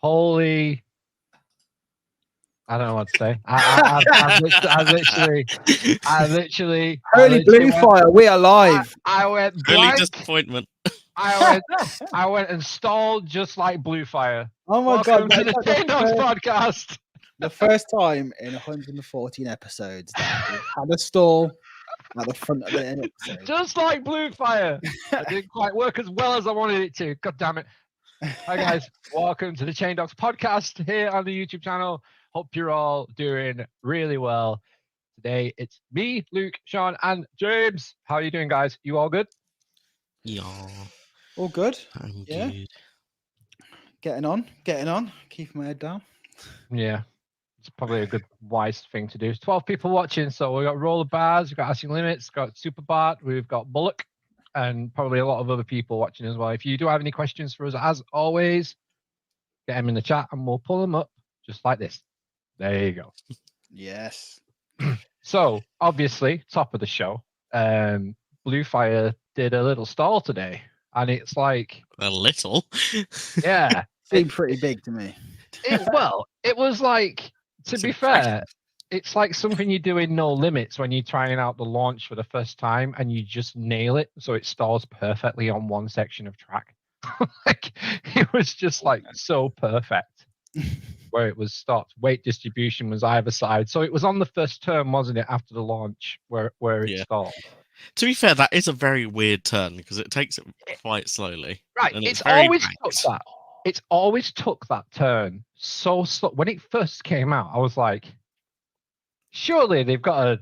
Holy. I don't know what to say. I literally. Holy blue fire, we are live. I went Early blank. disappointment. I went and stalled just like Bluefire. Oh my Welcome god, to the Chain Dogs podcast. The first time in 114 episodes that we've had a stall at the front of the episode. Just like Bluefire. It didn't quite work as well as I wanted it to. God damn it. Hi guys, welcome to the Chain Dogs podcast here on the YouTube channel. Hope you're all doing really well. Today it's me, Luke, Sean, and James. How are you doing, guys? You all good? Yeah. All good. I'm Yeah. good. Getting on. Keeping my head down. Yeah. It's probably a good, wise thing to do. There's 12 people watching, so we've got Roller Bars, we've got Asking Limits, got Super Bart, we've got Bullock, and probably a lot of other people watching as well. If you do have any questions for us, as always, get them in the chat and we'll pull them up just like this. There you go. Yes. So, obviously, top of the show, Bluefire did a little stall today, and it's like, A little. yeah. Seemed pretty big to me. It was like, to be fair, it's like something you do in No Limits when you're trying out the launch for the first time and you just nail it, so it stalls perfectly on one section of track. Like, it was just like so perfect where it was stopped. Weight distribution was either side, so it was on the first turn, wasn't it, after the launch where it stalled. To be fair, that is a very weird turn because it takes it quite slowly. Right, And it's very always banked. took that. It's always took that turn so slow. When it first came out, I was like, surely they've got to,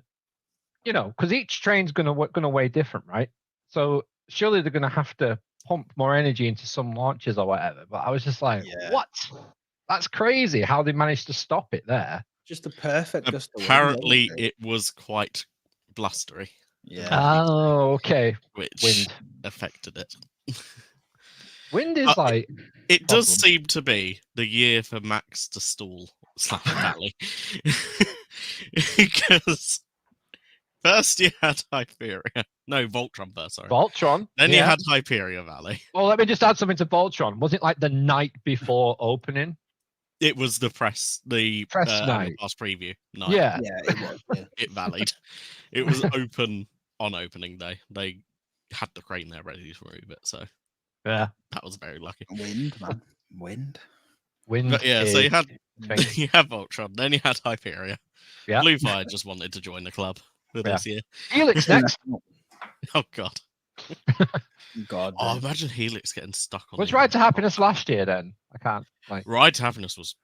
because each train's gonna weigh different, right? So surely they're gonna have to pump more energy into some launches or whatever. But I was just like, what? That's crazy how they managed to stop it there. Just a perfect gust of wind, Apparently, wasn't it? it was quite blustery. Yeah. Oh, okay. Which Wind. affected it. Wind is like. It does problem. seem to be the year for Max to stall / Valley. Because first you had Hyperia. No, Voltron first, sorry. Voltron. Then you yeah. had Hyperia Valley. Well, let me just add something to Voltron. Was it like the night before opening? It was the press night. Pass preview night. Yeah. Yeah, it was. Yeah. It valid. It was open on opening day. They had the crane there ready to move it, so Yeah. that was very lucky. Wind, man. Wind. Wind. But yeah, so you is had thing. you had Voltron, then you had Hyperia. Yeah. Bluefire just wanted to join the club for this year. Helix next. Oh god. God. Oh, imagine Helix getting stuck on. Was the- Ride to Happiness last year then? I can't like. Ride to Happiness was.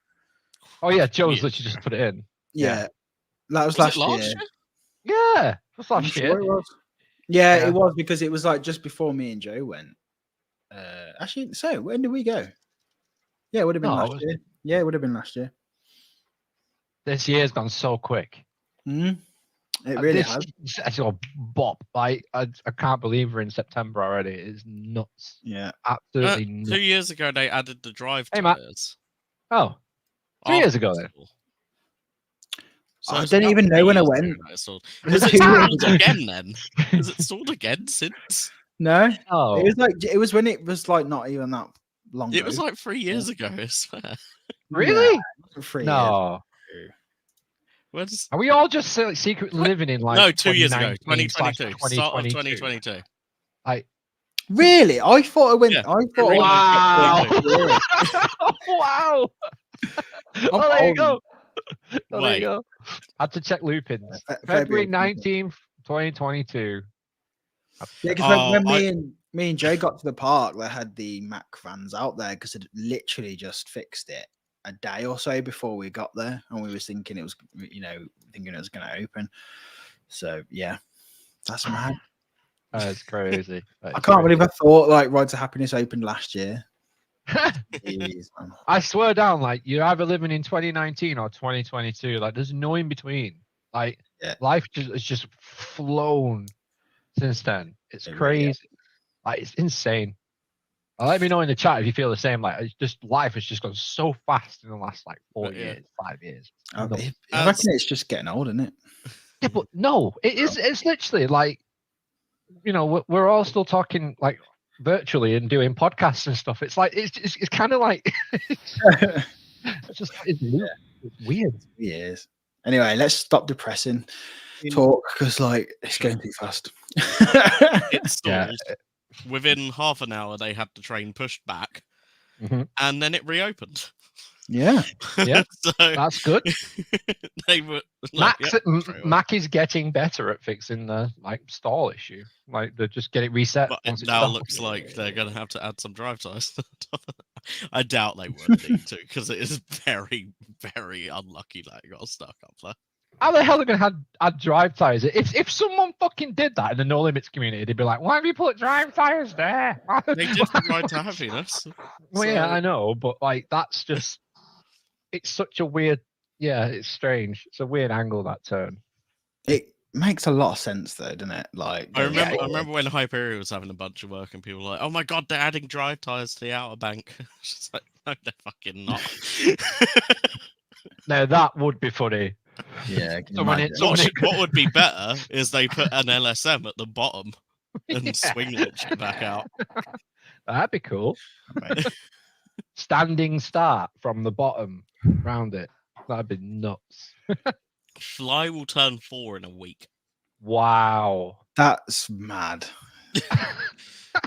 Oh yeah, Joe's years literally just put it in. Yeah. That was, Was it last year. Yeah, it was I'm last sure year. it was. Yeah, Yeah. it was because it was like just before me and Joe went. Actually, so when did we go? Yeah, it would have been No, it last was- year. Yeah, it would have been last year. This year's gone so quick. Mm. It really This- has. It's a bop. Like I can't believe we're in September already. It's nuts. Yeah. Absolutely 2 nuts. years ago, they added the drive Hey, Matt. tires. Oh, 3 years ago then. So I it's don't about even 3 know when I years went. ago that it's stalled. Was Has it it 2 years stalled ago? again then? Has it stalled again since? No, Oh, it was when it was like not even that long It ago. was like 3 years ago, I swear. really? It wasn't 3 years. No. Where's... Are we all just secretly living in like No, 2 years ago, 2019/2022? 2022. Start of 2022. Really? I thought I went. Yeah, I thought. really I went went Wow. I'm Oh, there you old. go. Oh, there Wait. you go. Had to check loopings. February February 19th, 2022. Yeah, because when Oh, me and Joe got to the park, they had the Mac vans out there because it literally just fixed it a day or so before we got there, and we was thinking it was, thinking it was going to open. So yeah, that's mad. That's crazy. I can't believe I thought like Ride to Happiness opened last year. Jeez, man. I swear down, like you're either living in 2019 or 2022. Like there's no in between. Like Yeah. life has just flown since then. It's It really crazy. has. Like it's insane. Let me know in the chat if you feel the same. Like it's just life has just gone so fast in the last like 4 But, yeah. years, 5 years. I No. reckon it's just getting old, isn't it? Yeah, but no, it is. It's literally like, we're all still talking like virtually and doing podcasts and stuff. It's like it's kind of like it's just it's weird. It's weird. Yes. Anyway, let's stop depressing talk because like it's going too fast. It Yeah. stalled. Within half an hour, they had the train pushed back, and then it reopened. Yeah. Yeah. So That's good. they were like, Mac is getting better at fixing the like stall issue. Like they just get it reset. but once it it's now done. looks like they're going to have to add some drive tires. I doubt they would need to because it is very, very unlucky that it got stuck up there. How the hell are they going to add drive tires? If someone fucking did that in the No Limits community, they'd be like, "Why have you put drive tires there?" They did the Ride to Happiness. Well, yeah, so- I know, but like that's just it's such a weird. Yeah, it's strange. It's a weird angle, that turn. It makes a lot of sense though, doesn't it? Like I going remember, I forward. remember when Hyperion was having a bunch of work and people were like, "Oh my god, they're adding drive tires to the Outer Bank." It's like, no, they're fucking not. Now that would be funny. Yeah. can you Someone imagine? hit- someone hit- What would be better is they put an LSM at the bottom and Yeah. swing launch it back out. That'd be cool. Right. Standing start from the bottom round it. That'd be nuts. Fly will turn 4 in a week. Wow. That's mad.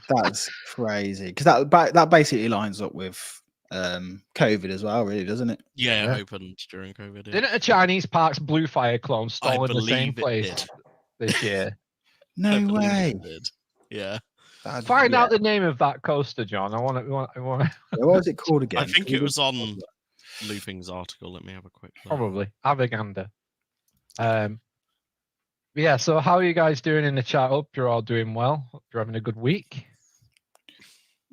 That's crazy because that basically lines up with COVID as well, really, doesn't it? Yeah, Yeah. it opened during COVID. Yeah. Didn't a Chinese Park's Blue Fire clone stall in the same believe it place did. this year? No I believe way. it did. Yeah. That'd- Find yeah. out the name of that coaster, John. I want to. What was it called again? I think Can it you was just- on Looping's article. Let me have a quick look. Probably Aviganda. Yeah. So how are you guys doing in the chat? Hope you're all doing well. Hope you're having a good week.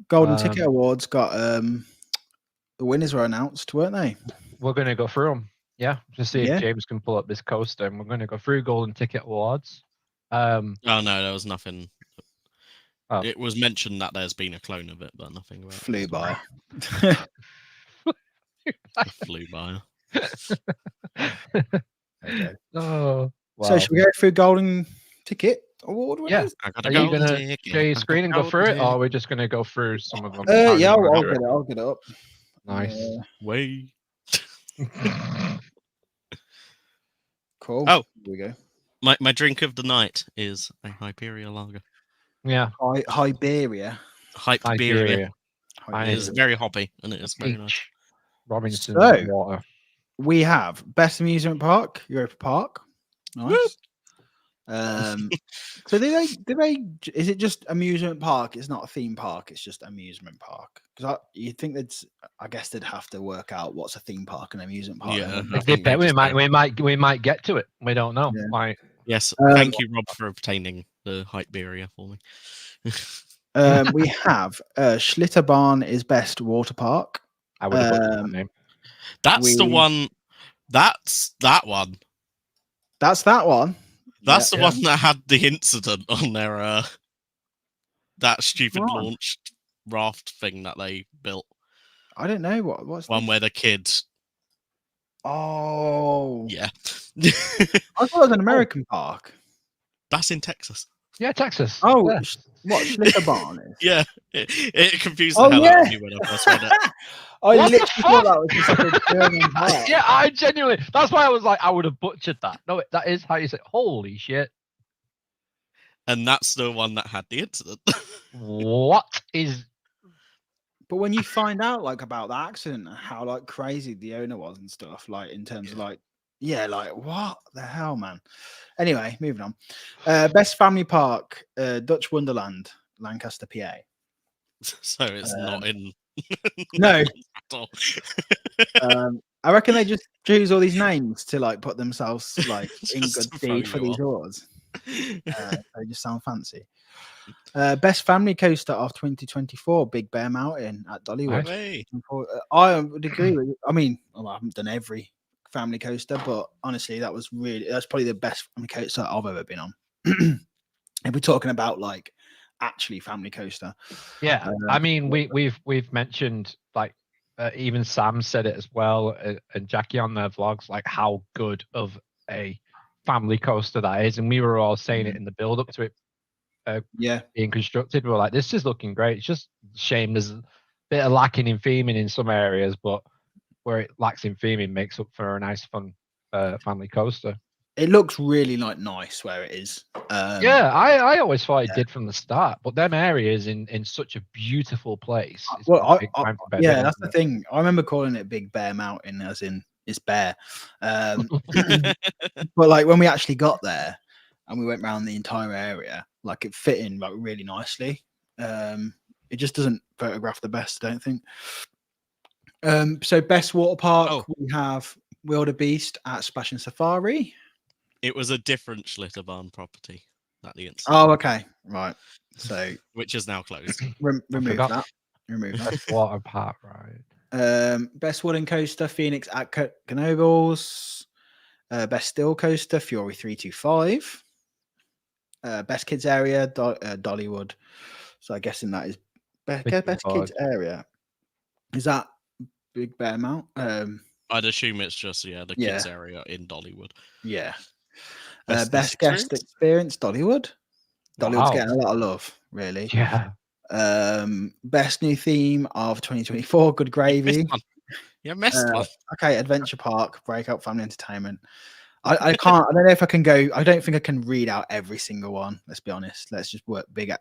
Golden Ticket Um, Awards got the winners were announced, weren't they? We're going to go through them. Yeah, to see Yeah. if James can pull up this coaster, and we're going to go through Golden Ticket Awards. Oh no, there was nothing. Oh. It was mentioned that there's been a clone of it, but nothing about Flew it. by. It flew by. Okay. Oh, wow. So should we go through Golden Ticket Award Yeah. winners? I got Are a you golden gonna ticket, share your I got screen and a go through it, golden or are ticket. we just going to go through some of them? Yeah, I'll I'll get it. I'll get it up. Nice. Way. Cool. Oh. Here we go. My drink of the night is a Hyperia lager. Yeah. Hyperia. Hyperia. Iberia. It is very hoppy and it is very nice. Peach. Robinson So- water. We have Best Amusement Park, Europa Park. Nice. So do they? Is it just amusement park? It's not a theme park. It's just amusement park. Because you think I guess they'd have to work out what's a theme park and amusement park. Yeah. then, I It think depends. we just We might get to it. We don't know. Yeah. Like, Yes, Um, thank you, Rob, for obtaining the Hyperia for me. We have Schlitterbahn is best water park. I would have put that Um, name. That's the We- one. That's that one. That's that one. That's Yeah. the one that had the incident on their that stupid Right. launched raft thing that they built. I don't know what's One the- where the kid, Oh, yeah, I thought it was an American park. that's in Texas. Yeah, Texas. Oh, Yeah. what Schlitterbahn is? Yeah, it confused the Oh, hell out yeah. of me when I first read it. I What the literally thought fuck? that was just like a German park. Yeah, I genuinely. That's why I was like, I would have butchered that. No, that is how you say. Holy shit! And that's the one that had the incident. What is? But when you find out like about the accident, and how like crazy the owner was and stuff, like in terms of like, yeah, like what the hell, man. Anyway, moving on. Best family park, Dutch Wonderland, Lancaster, PA. So it's not in. No, at all. I reckon they just choose all these names to like put themselves like in Just good to throw deed for you these off. awards. They just sound fancy. Best family coaster of 2024, Big Bear Mountain at Dollywood. Hey, I would agree with you. I mean, I haven't done every family coaster, but honestly, that's probably the best family coaster I've ever been on. If we're talking about like actually family coaster, Yeah, I mean, we've mentioned like even Sam said it as well, and Jackie on their vlogs, like how good of a family coaster that is, and we were all saying it in the build up to it Yeah. being constructed. We were like, this is looking great. It's just a shame there's a bit of lacking in theming in some areas, but where it lacks in theming makes up for a nice, fun family coaster. It looks really nice where it is. Yeah, I always thought it yeah. did from the start, but them areas in such a beautiful place. It's Well, been a big time for Bed Hill, that's isn't the it? thing. I remember calling it Big Bear Mountain, as in it's bare. But like when we actually got there and we went around the entire area, like it fit in like really nicely. It just doesn't photograph the best, I don't think. So best water park, we have Wildebeest at Splash and Safari. It was a different Schlitterbahn property at the instance. Oh, okay, right. So which is now closed. remove forgot. that. Remove that. Best water park ride. Best wooden coaster, Phoenix at Knoebels. Best still coaster, Fury 325. Best kids area, Dollywood. So I'm guessing that is best kids area. Is that Big Bear Mount? I'd assume it's just the kids area in Dollywood. Yeah. Best guest experience, Dollywood. Dollywood's Wow. getting a lot of love, really. Yeah. Best new theme of 2024, Good Gravy. You missed one. Okay, Adventure Park, Breakout Family Entertainment. I can't. I don't know if I can go. I don't think I can read out every single one. Let's be honest. Let's just work big at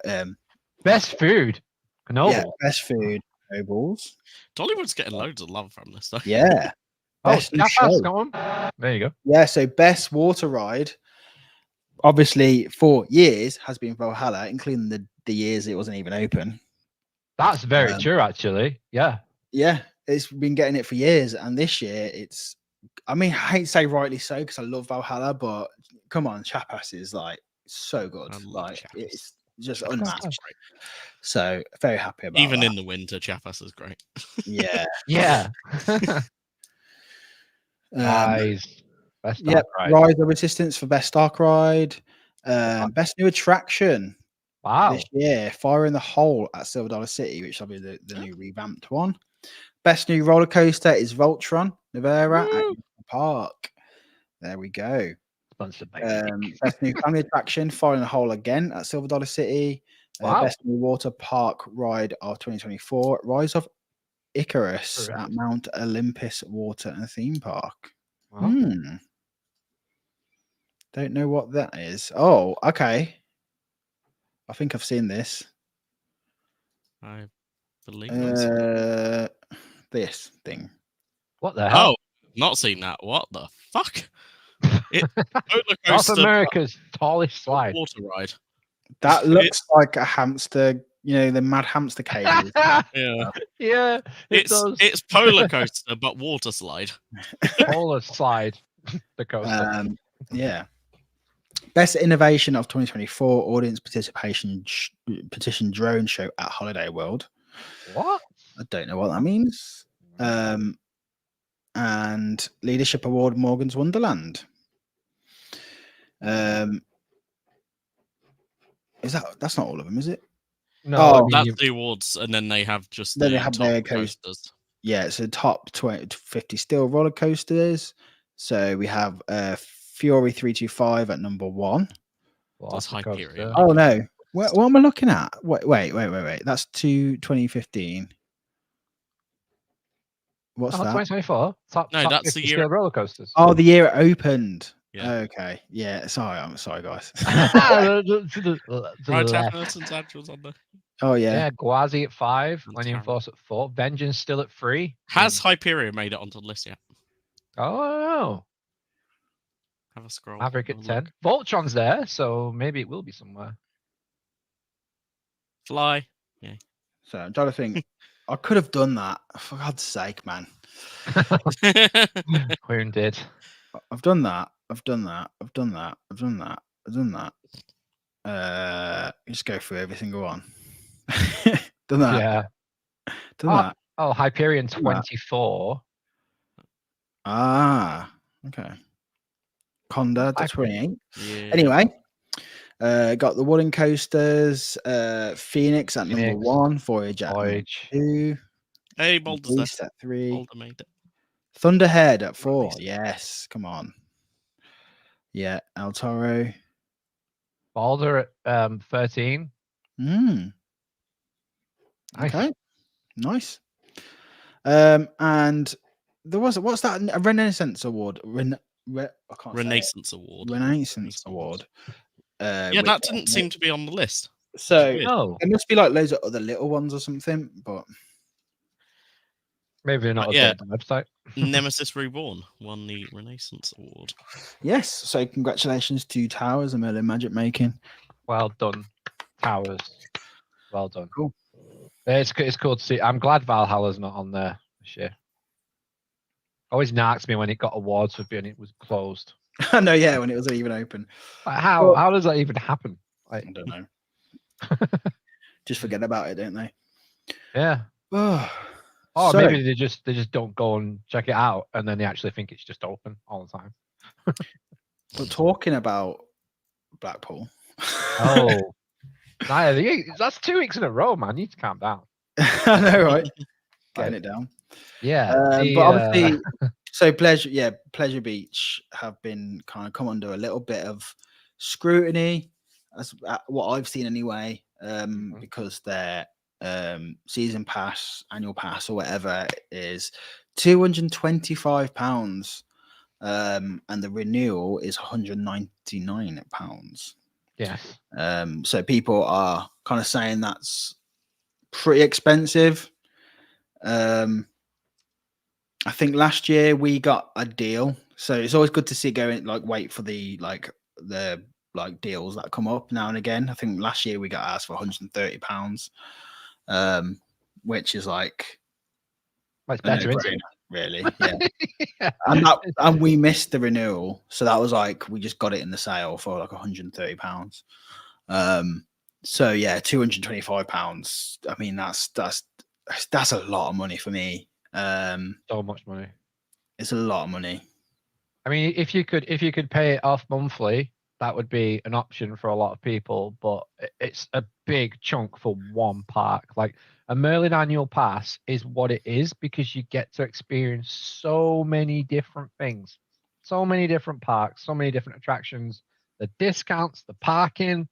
Best food. No. Yeah, best food. Knoebels. Dollywood's getting loads of love from this though. Yeah. Best new show. Got one. There you go. Yeah. So best water ride. Obviously, for years has been Valhalla, including the years it wasn't even open. That's very true, actually. Yeah. Yeah, it's been getting it for years, and this year it's. I mean, I hate to say rightly so because I love Valhalla, but come on, Chapas is like so good. Like it's just unmatched. So very happy about Even that. in the winter, Chapas is great. Yeah. Yeah. Nice. Best Yep. ride. Rise of Resistance for best dark ride. Best new attraction. Wow. This year, Fire in the Hole at Silver Dollar City, which will be the new revamped one. Best new roller coaster is Voltron Nevera at Union Park. There we go. Sponsored by Best new family attraction, Fire in the Hole again at Silver Dollar City. Wow. Best new water park ride of 2024, Rise of Icarus at Mount Olympus Water and Theme Park. Wow. Don't know what that is. Oh, okay. I think I've seen this. I believe that's this thing. What the hell? Oh, not seen that. What the fuck? North America's tallest slide. Water ride. That looks like a hamster, the mad hamster cages. Yeah. Yeah. It's polar coaster, but water slide. Polar slide. The coaster. Yeah. Best innovation of 2024 audience participation petition drone show at Holiday World. What? I don't know what that means. And leadership award Morgan's Wonderland. That's not all of them, is it? No, that's the awards, and then they have just then the they have top their coasters. Yeah, so top 50 still roller coasters. So we have Fury 325 at number 1. That's Hyperion. Oh no, what am I looking at? Wait. That's 2015. What's that? 2024. Top that's the year roller coasters. Oh, the year it opened. Yeah. Okay. Yeah. Sorry. I'm sorry, guys. Right, St. Andrews on there. Oh yeah. Yeah. Gwazi at 5. Millennium Force at 4. Vengeance still at 3. Has Hyperion made it onto the list yet? Oh. Have a scroll. Maverick at 10. Voltron's there, so maybe it will be somewhere. Fly. Yeah. So I'm trying to think. I could have done that. For God's sake, man. Wounded. I've done that. Just go through every single one. Done that. Yeah. Done that. Oh, Hyperion 24. Ah, okay. Conda to 28. Yeah. Anyway, got the wooden coasters. Phoenix at number 1. Voyage at number 2. Hey, Boulder's at 3. Boulder made it. Thunderhead at 4. Yes, come on. Yeah, El Toro. Balder at 13. Mm. Nice. Okay, nice. And there was what's that? A Renaissance Award? I can't say it. Renaissance Award. Renaissance Award. Yeah, which- that didn't seem to be on the list. So weird. No, there must be like loads of other little ones or something, but maybe they're not yeah. updated the website. Nemesis Reborn won the Renaissance Award. yes. So congratulations to Towers and Merlin Magic Making. Well done, Towers. Well done. Cool. It's cool to see. I'm glad Valhalla's not on there this year. Always narks me when it got awards for being it was closed. I know, yeah, when it was even open. Like, how Well- does that even happen? Like, I don't know. Just forget about it, don't they? yeah. Oh, Or so, maybe they just don't go and check it out, and then they actually think it's just open all the time. but talking about Blackpool. Oh, that's 2 weeks in a row, man. You need to calm down. I know, right? Getting it down. Yeah, But obviously, so Pleasure Beach have been kind of come under a little bit of scrutiny, as what I've seen anyway, because their season pass, annual pass, or whatever is £225, and the renewal is £199. yes. So people are kind of saying that's pretty expensive. I think last year we got a deal, so it's always good to see wait for the deals that come up now and again. I think last year we got asked for £130, which is like It's better, isn't it? really, yeah. Yeah. And we missed the renewal, so that was like we just got it in the sale for like £130. So yeah, £225. I mean, that's a lot of money for me. So much money. It's a lot of money. I mean, if you could pay it off monthly, that would be an option for a lot of people. But it's a big chunk for one park. Like a Merlin annual pass is what it is because you get to experience so many different things, so many different parks, so many different attractions, the discounts, the parking,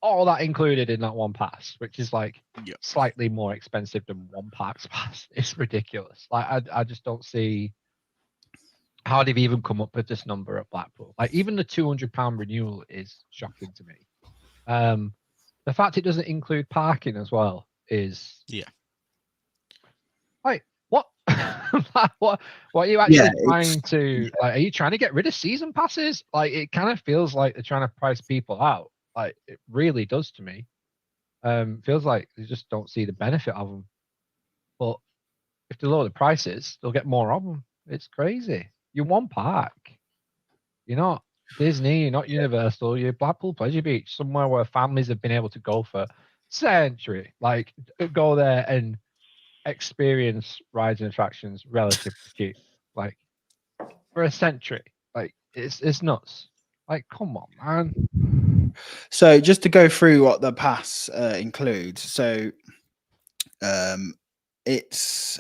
all that included in that one pass, which is like Yep. slightly more expensive than one park's pass. It's ridiculous. Like I just don't see how they've even come up with this number at Blackpool. Like even the £200 renewal is shocking to me. The fact it doesn't include parking as well is like what? what are you actually trying to like? Are you trying to get rid of season passes? Like it kind of feels like they're trying to price people out. Like it really does to me. Feels like they just don't see the benefit of them. But if they lower the prices, they'll get more of them. It's crazy. You're one park. You're not Disney. You're not Universal. You're Blackpool Pleasure Beach, somewhere where families have been able to go for century. Like go there and experience rides and attractions relatively cheap. Like for a century. Like it's nuts. Like come on, man. So just to go through what the pass includes. So it's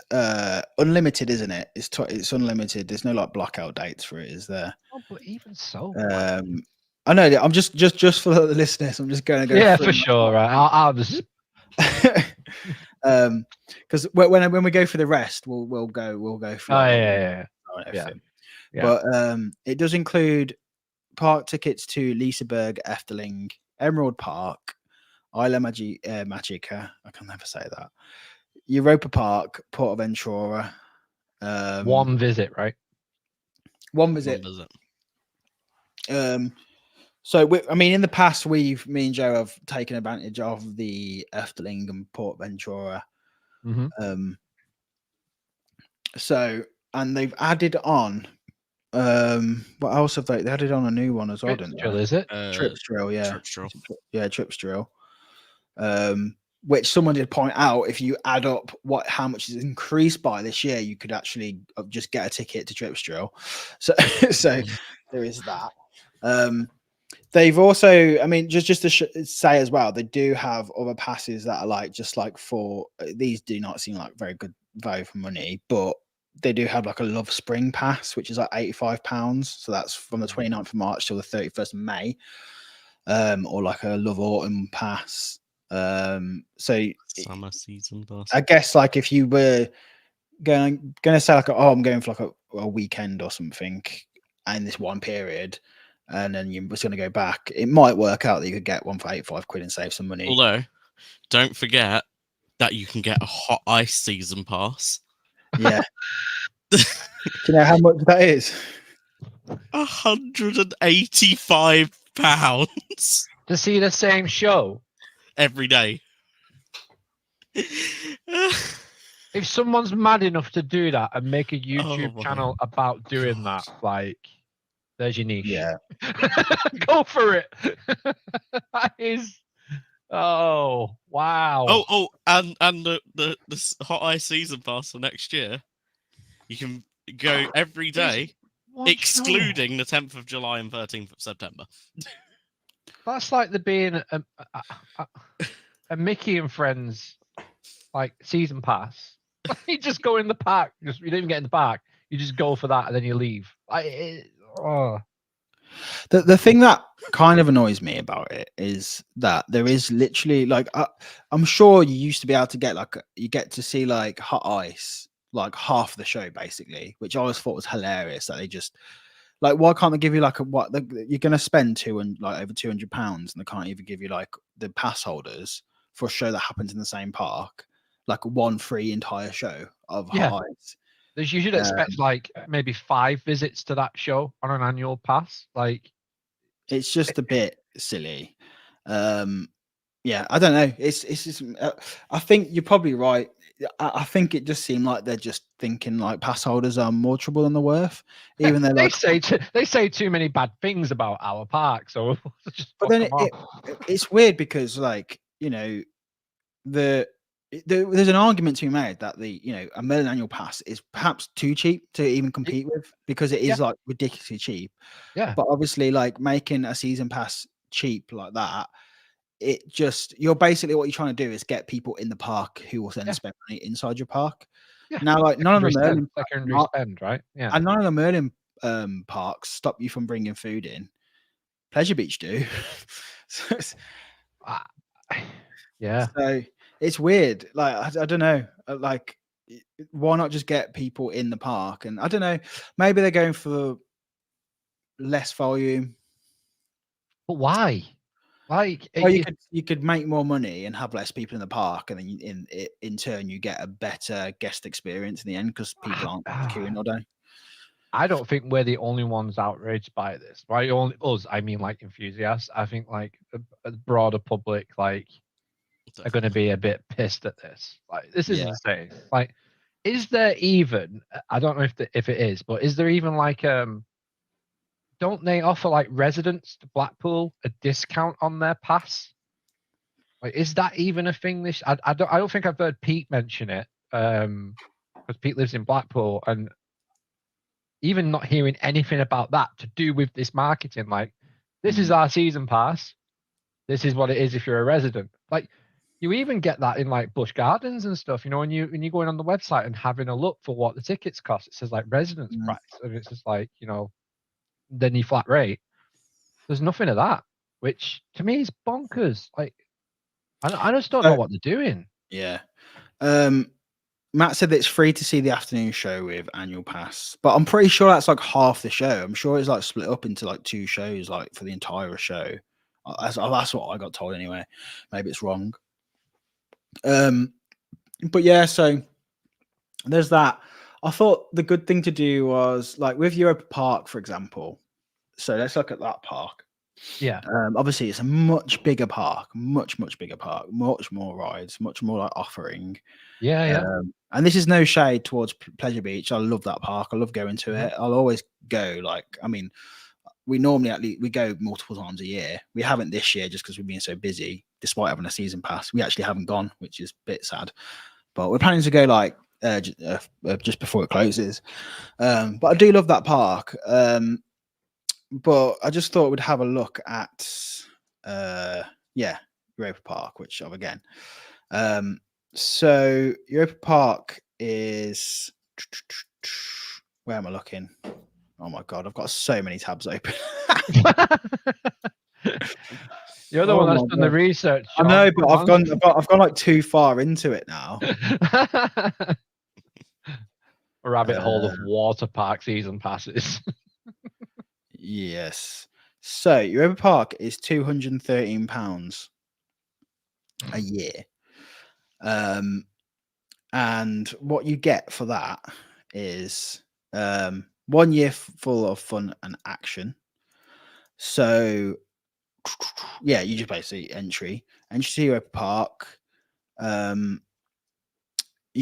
unlimited, isn't it? It's unlimited. There's no like blackout dates for it, is there? Oh, but even so. I know that I'm just for the listeners, I'm just going to go. Yeah, through for sure. Right. I'll just because when we go for the rest, we'll go through. Oh yeah. everything. Yeah. But it does include park tickets to Liseberg, Efteling, Emerald Park, Isla Magica. I can never say that. Europa Park, Portaventura. One visit, right? One visit. So I mean, in the past, me and Joe have taken advantage of the Efteling and Portaventura. Mm-hmm. So, and they've added on. What else have they added on a new one as well? Didn't they? Is it? Trips Drill, yeah. Trips Drill. Yeah, Trips Drill. Which someone did point out, if you add up how much is increased by this year, you could actually just get a ticket to Trips Drill. So there is that. They've also, I mean, just to say as well, they do have other passes that are just for these do not seem like very good value for money, but they do have like a Love Spring pass, which is like £85. So that's from the 29th of March till the 31st of May. or like a Love Autumn pass. So Summer season pass. I guess like if you were going to say like, oh, I'm going for like a weekend or something in this one period, and then you was going to go back, it might work out that you could get one for £85 and save some money. Although, don't forget that you can get a hot ice season pass. Yeah. Do you know how much that is? £185 To see the same show. every day. If someone's mad enough to do that and make a YouTube my channel about doing that, like, there's your niche. Yeah. Go for it. That is. Oh wow. And the hot ice season pass for next year, you can go every day, excluding the 10th of July and 13th of September. That's like there being a Mickey and Friends like season pass. You just go in the park. You don't even get in the park. You just go for that and then you leave. The thing that kind of annoys me about it is that there is literally like I'm sure you used to be able to get like you get to see like hot ice like half the show basically, which I always thought was hilarious that they just like, why can't they give you like you're going to spend over £200 and they can't even give you like the pass holders for a show that happens in the same park, like one free entire show of hot ice. You should expect like maybe 5 visits to that show on an annual pass. Like, it's just a bit silly. Yeah, I don't know. It's just, I think you're probably right. I think it just seemed like they're just thinking like pass holders are more trouble than they're worth. Even though they say too many bad things about our park, so just but then it's weird because like, you know, there's an argument to be made that a Merlin annual pass is perhaps too cheap to even compete with because it is like ridiculously cheap. Yeah. But obviously, like making a season pass cheap like that, you're basically what you're trying to do is get people in the park who will then spend money inside your park. Yeah. Now, like none of the Merlin spend, right? Yeah. And none of the Merlin parks stop you from bringing food in. Pleasure Beach do. Yeah. So it's weird. Like I don't know. Like, why not just get people in the park? And I don't know. Maybe they're going for less volume. But why? Like, you could make more money and have less people in the park, and then in turn you get a better guest experience in the end because people aren't queuing all day. I don't think we're the only ones outraged by this. By only us, I mean like enthusiasts. I think like a broader public like are going to be a bit pissed at this. Like, this is insane. Like, is there even? I don't know if it is, but is there even like don't they offer like residents to Blackpool a discount on their pass? Like, is that even a thing? I don't think I've heard Pete mention it. Because Pete lives in Blackpool, and even not hearing anything about that to do with this marketing, like, this is our season pass. This is what it is if you're a resident. Like, you even get that in like Busch Gardens and stuff. You know, when you're going on the website and having a look for what the tickets cost, it says like residence price, and it's just like, you know, then you flat rate. There's nothing of that, which to me is bonkers. Like, I just don't know what they're doing. Yeah. Matt said that it's free to see the afternoon show with annual pass, but I'm pretty sure that's like half the show. I'm sure it's like split up into like 2 shows, like for the entire show. That's what I got told anyway. Maybe it's wrong. But yeah, so there's that. I thought the good thing to do was like with Europa Park, for example. So let's look at that park. Yeah. Obviously, it's a much bigger park, much bigger park, much more rides, much more like offering. Yeah. And this is no shade towards Pleasure Beach. I love that park. I love going to it. I'll always go. Like, I mean, we normally we go multiple times a year. We haven't this year just because we've been so busy. Despite having a season pass, we actually haven't gone, which is a bit sad. But we're planning to go like just before it closes. But I do love that park. But I just thought we'd have a look at Europa Park, which I've again. So Europa Park is, where am I looking? Oh my god, I've got so many tabs open. You're the Oh one that's my done the God. research. I John. know, but I've Come gone like too far into it now. on. A rabbit hole of Uh, water park season passes. Yes. So Europa Park is £213 a year. And what you get for that is 1 year full of fun and action. So yeah, you just basically entry to Europa Park. You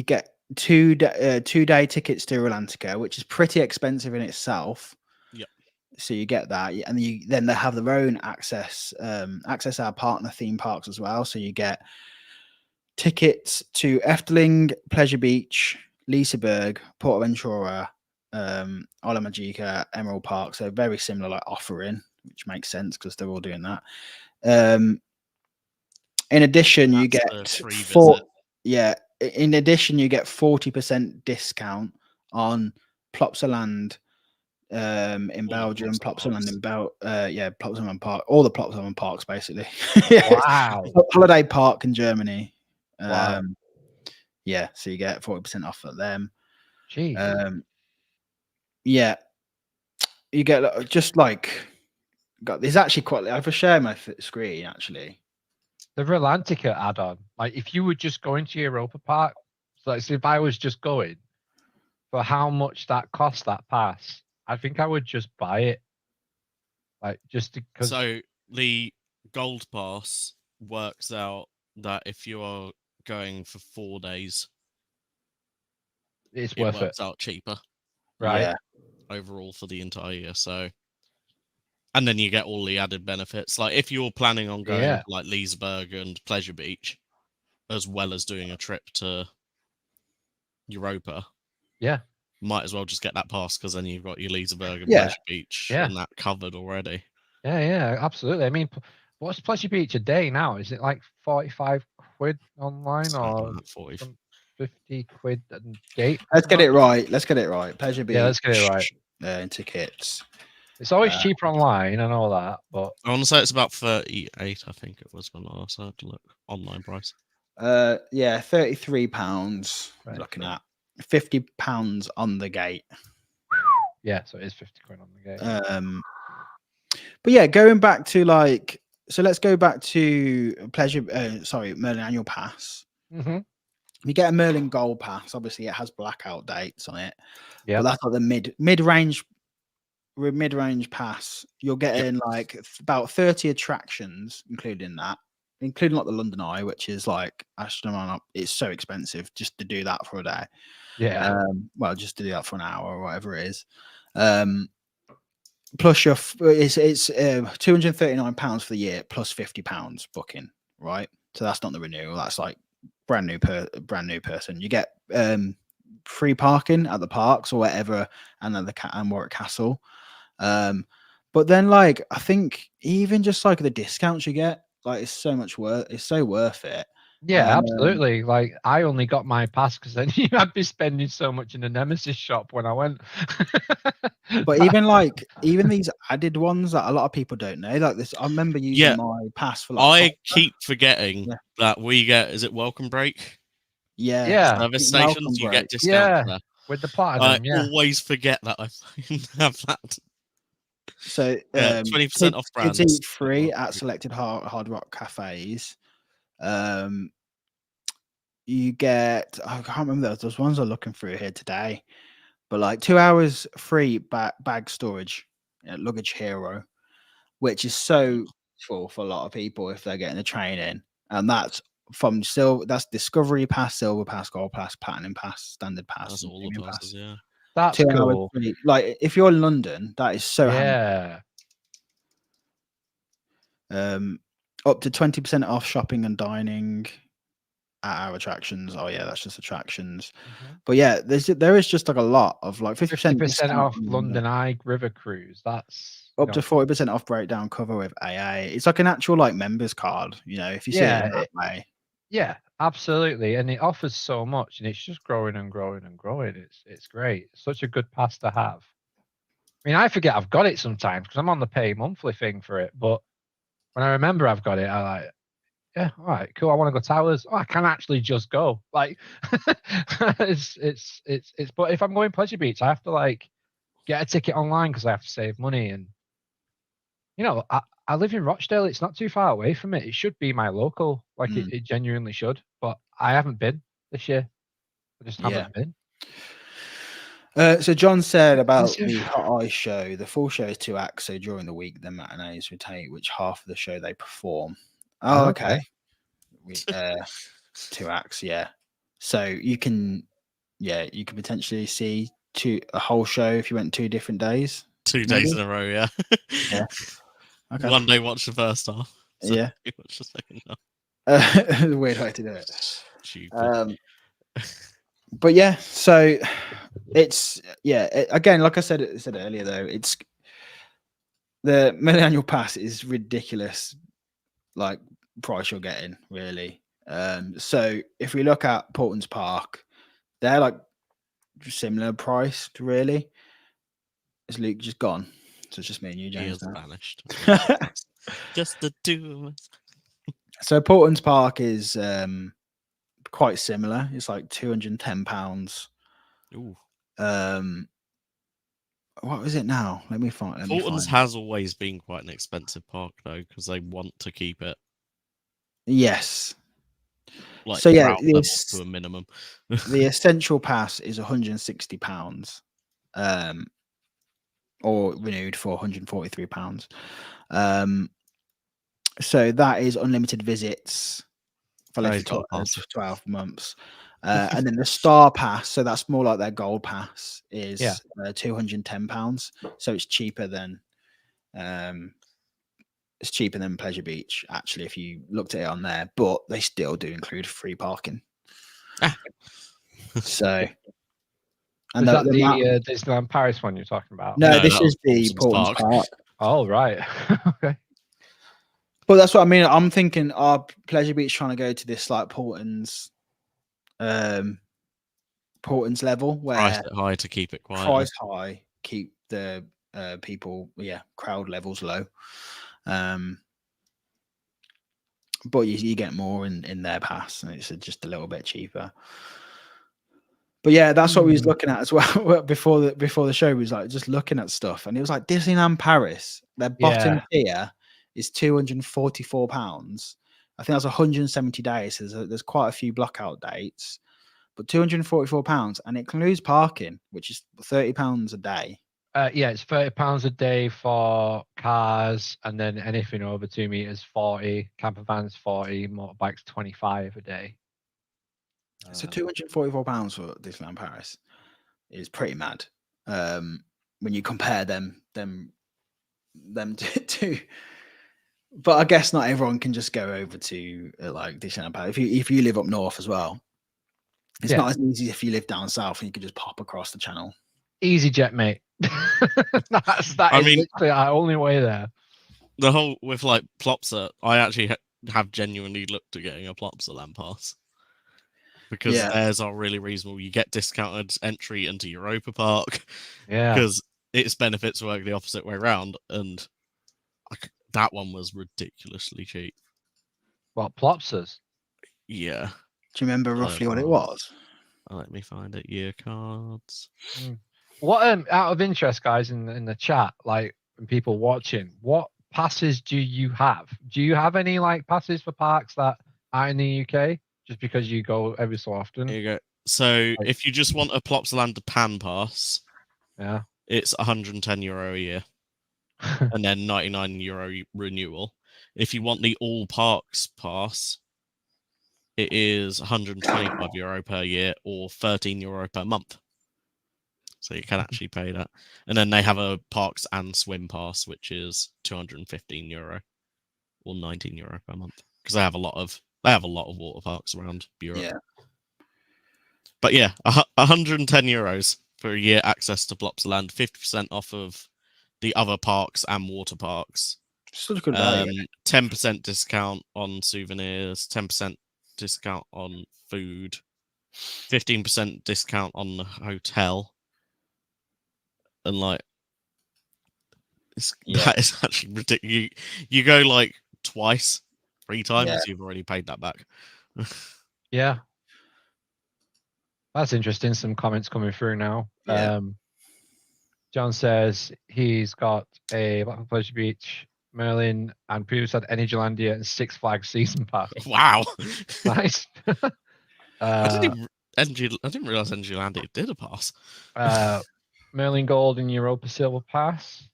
get 2 day tickets to Atlantica, which is pretty expensive in itself. Yep. So you get that, and then they have their own access our partner theme parks as well. So you get tickets to Efteling, Pleasure Beach, Liseberg, Portaventura, Isla Magica, Emerald Park. So very similar, like offering, which makes sense because they're all doing that. In addition, you get in addition, you get 40% discount on Plopsaland in Belgium, Plopsaland in Plopsaland Park, all the Plopsaland parks basically. Wow. Holiday Park in Germany. Wow. Yeah, so you get 40% off at them. Jeez. Yeah, you get just like there's actually quite. I have share my screen actually. The Rolantica add-on, like if you were just going to Europa Park, so like, if I was just going, for how much that cost that pass, I think I would just buy it. Like just because. So the gold pass works out that if you are going for 4 days, It's it worth it, works out cheaper, right? Yeah. overall for the entire year. So, and then you get all the added benefits. Like if you're planning on going to like Liseberg and Pleasure Beach, as well as doing a trip to Europa, might as well just get that pass because then you've got your Liseberg and Pleasure Beach and that covered already. Yeah, absolutely. I mean, what's Pleasure Beach a day now? Is it like 45 quid online or 50 quid and gate? Let's get it right. Pleasure Beach. Yeah, let's get it right. Tickets. It's always cheaper online and all that, but I want to say it's about 38. I think it was when I last had to look online price. Yeah, £33. Right. Looking at £50 on the gate. Yeah, so it is 50 quid on the gate. But yeah, going back to so let's go back to Merlin Annual Pass. Mm-hmm. You get a Merlin Gold Pass. Obviously, it has blackout dates on it. Yeah, but that's like the mid-range pass. You're getting like about 30 attractions, including like the London Eye, which is like astronomical. It's so expensive just to do that for a day. Yeah. Well, just to do that for an hour or whatever it is. Plus it's £239 for the year plus £50 booking, right? So that's not the renewal. That's like brand new person. You get free parking at the parks or whatever, and then and Warwick Castle. But then like I think even just like the discounts you get, like it's so worth it. Yeah, absolutely. Like I only got my pass because I knew I'd be spending so much in the Nemesis shop when I went. But even these added ones that a lot of people don't know, like this, I remember using my pass for I keep forgetting that we get, is it Welcome Break? Yeah. Service stations, you get discounts there. With the platinum. I always forget that I have that. So 20% off brands. Kids eat free at selected Hard Rock cafes. You get, I can't remember those ones I'm looking through here today, but like 2 hours free bag storage at Luggage Hero, which is so useful for a lot of people if they're getting the train in. And that's that's Discovery Pass, Silver Pass, Gold Pass, Platinum Pass, Standard Pass. That's all the passes, yeah. That's cool. Like if you're in London, that is so handy. Up to 20% off shopping and dining at our attractions. Oh yeah, that's just attractions. But yeah, there is just like a lot of like 50% off London Eye River Cruise. That's up to 40% off breakdown cover with AA. It's like an actual like members card, if you see it in that way. Yeah, absolutely. And it offers so much and it's just growing and growing and growing. It's great. It's such a good pass to have. I mean, I forget I've got it sometimes because I'm on the pay monthly thing for it, but when I remember I've got it, I like, yeah, all right, cool. I want to go Towers. Oh, I can actually just go. Like, it's. But if I'm going Pleasure Beach, I have to like get a ticket online because I have to save money. And I live in Rochdale. It's not too far away from it. It should be my local. Like it genuinely should. But I haven't been this year. I just haven't been. So John said about the Hot Ice show, the full show is 2 acts. So during the week, the matinees rotate which half of the show they perform. Oh, okay. 2 acts, yeah. So you can potentially see a whole show if you went 2 different days. 2 days in a row, yeah. Yeah. Okay. One day watch the first half. Yeah. Watch the second half. Weird way to do it. Stupid. But yeah, so it's again, like I said earlier though, it's the millennial pass is ridiculous, like price you're getting really. So if we look at Portland's Park, they're like similar price to really. Is Luke just gone? So it's just me and you, James. He has vanished. Just the 2 of us. So Portland's Park is quite similar. It's like £210. Ooh. What is it now? Let me find. Portland's has always been quite an expensive park though, because they want to keep it. Yes. Like so yeah, to a minimum. The essential pass is £160, or renewed for £143. So that is unlimited visits for 12 months. And then the Star Pass, so that's more like their Gold Pass, is £210. So it's cheaper than Pleasure Beach, actually, if you looked at it on there, but they still do include free parking. So, and is that the Disneyland Paris one you're talking about? No, this is the Portland's Park. Oh, right. Okay. But that's what I mean. I'm thinking, are Pleasure Beach trying to go to this like Portland's level, where price it high to keep it quiet. Price high, keep the people, crowd levels low. But you get more in their pass, and it's just a little bit cheaper. But yeah, that's what we was looking at as well before the show. We was like just looking at stuff, and it was like Disneyland Paris. Their bottom tier is £244. I think that's 170 days. So there's quite a few blockout dates, but £244, and it includes parking, which is £30 a day. It's £30 a day for cars, and then anything over 2 meters, 40. Camper vans, 40. Motorbikes, 25 a day. So £244 for Disneyland Paris is pretty mad. When you compare them to. But I guess not everyone can just go over to like Disneyland Paris. If you live up north as well, it's not as easy if you live down south and you can just pop across the channel. EasyJet, mate. That's literally our only way there. The whole with like Plopsa, I actually have genuinely looked at getting a Plopsa Land Pass because theirs are really reasonable. You get discounted entry into Europa Park, because its benefits work the opposite way around, and that one was ridiculously cheap. What, Plopsa's? Yeah. Do you remember roughly what it was? Let me find it. Year cards. What out of interest, guys, in the chat, like people watching, what passes do you have? Do you have any like passes for parks that are in the UK? Just because you go every so often. Here you go. So if you just want a Plopsaland Japan pass, it's €110 a year, and then €99 renewal. If you want the all parks pass, it is €125 per year or €13 per month. So you can actually pay that. And then they have a parks and swim pass, which is €215 or €19 per month, because they have a lot of water parks around Europe. Yeah. But yeah, €110 for a year access to Plopsaland, 50% off of the other parks and water parks. Such a good value. 10% discount on souvenirs, 10% discount on food, 15% discount on the hotel. And like, that is actually ridiculous. You go like twice, 3 times, Yeah. you've already paid that back. Yeah. That's interesting. Some comments coming through now. Yeah. John says he's got a Blackpool Pleasure Beach, Merlin, and previous had Energylandia and Six Flags season pass. Wow. Nice. I didn't realize Energylandia did a pass. Merlin Gold and Europa Silver Pass.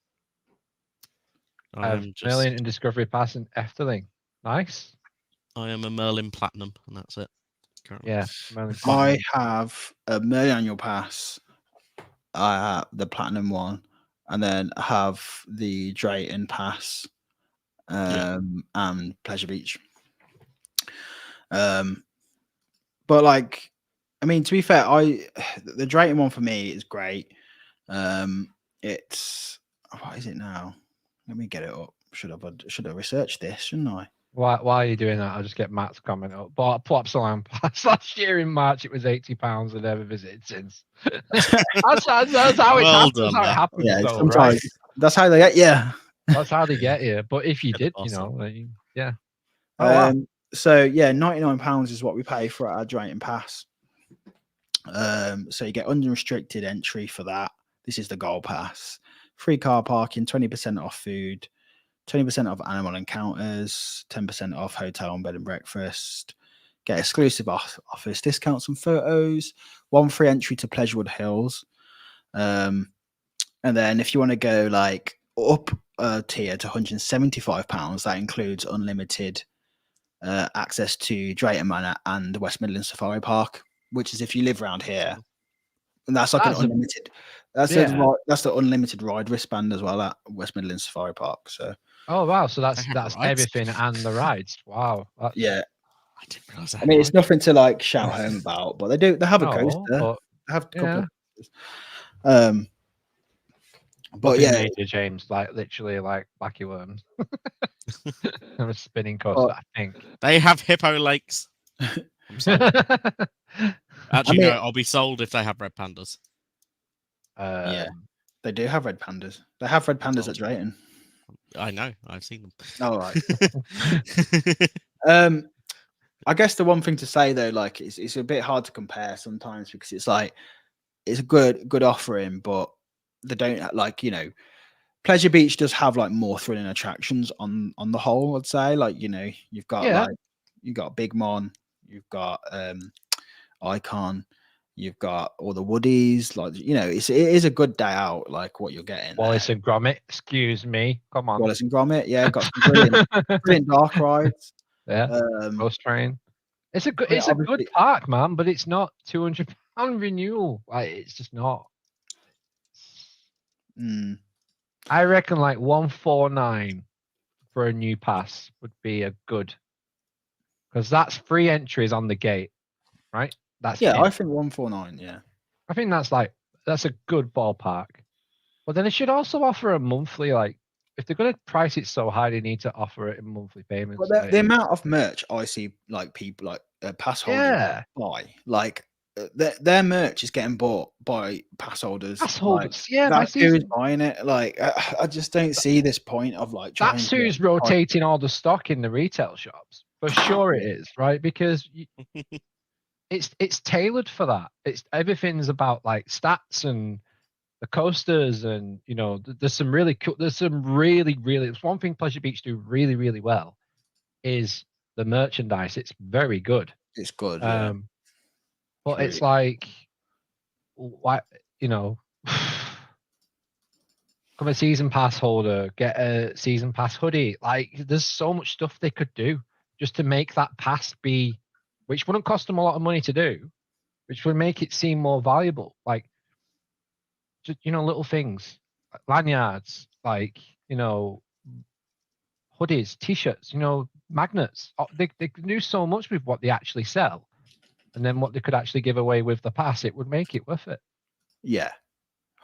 Merlin and Discovery Pass and Efteling. Nice. I am a Merlin Platinum, and that's it. Currently. Yeah, Merlin Platinum. I have a Merlin Annual Pass, the Platinum one, and then I have the Drayton Pass, and Pleasure Beach. But like, I mean, to be fair, the Drayton one for me is great. It's what is it now? Let me get it up. Should have researched this, shouldn't I? Why are you doing that? I'll just get Matt's comment up. But Plopsaland Pass last year in March, it was £80. I never visited since. that's how it happens. That's how it happens. Yeah, though, sometimes right? that's how they get you. That's how they get you. But if you did, yeah. Oh, wow. So yeah, £99 is what we pay for our Drayton Pass. So you get unrestricted entry for that. This is the Gold Pass. Free car parking, 20% off food, 20% off animal encounters, 10% off hotel and bed and breakfast. Get exclusive office discounts and photos. 1 free entry to Pleasurewood Hills. And then if you want to go like up a tier to £175, that includes unlimited access to Drayton Manor and the West Midlands Safari Park, which is if you live around here. And that's like an unlimited. That's the unlimited ride wristband as well at West Midlands Safari Park. So. Oh wow! So that's everything and the rides. Wow. Yeah. I didn't realize that. I mean, it's nothing to like shout home about, but they have a coaster. They have a couple of coasters. But yeah, Major James, like literally like Backy Worms. A spinning coaster, I think. They have Hippo Lakes. I'm sorry. Actually, no, I'll be sold if they have red pandas. Yeah, they do have red pandas. They have red pandas at Drayton. I know, I've seen them. All right. I guess the one thing to say though, like it's a bit hard to compare sometimes because it's like it's a good offering, but they don't like, you know, Pleasure Beach does have like more thrilling attractions on the whole, I'd say. Like, you know, you've got you've got Big Mon, you've got Icon, you've got all the Woodies, like, you know, it is a good day out, like what you're getting. Wallace and Gromit, excuse me. Come on. Wallace and Gromit, yeah, got some brilliant dark rides. Yeah. Ghost Train. It's a good park, man, but it's not £200 renewal. Like, it's just not. I reckon like 149 for a new pass would be a good, because that's free entries on the gate, right? That's I think 149. Yeah, I think that's a good ballpark. But then they should also offer a monthly, like if they're going to price it so high, they need to offer it in monthly payments. But the amount of merch I see, like people like pass holders buy, like their merch is getting bought by pass holders. Pass holders, that's who's buying it. Like I just don't see this point of like. That's who's rotating all the stock in the retail shops. For sure, it is, right? Because it's tailored for that. Everything's about like stats and the coasters, and you know, there's some really cool. There's one thing Pleasure Beach do really, really well is the merchandise. It's very good. It's good. But it's like, why, you know, become a season pass holder, get a season pass hoodie. Like, there's so much stuff they could do just to make that pass be, which wouldn't cost them a lot of money to do, which would make it seem more valuable. Like, just, you know, little things, like lanyards, like, you know, hoodies, t-shirts, you know, magnets. They can do so much with what they actually sell. And then what they could actually give away with the pass, it would make it worth it. Yeah,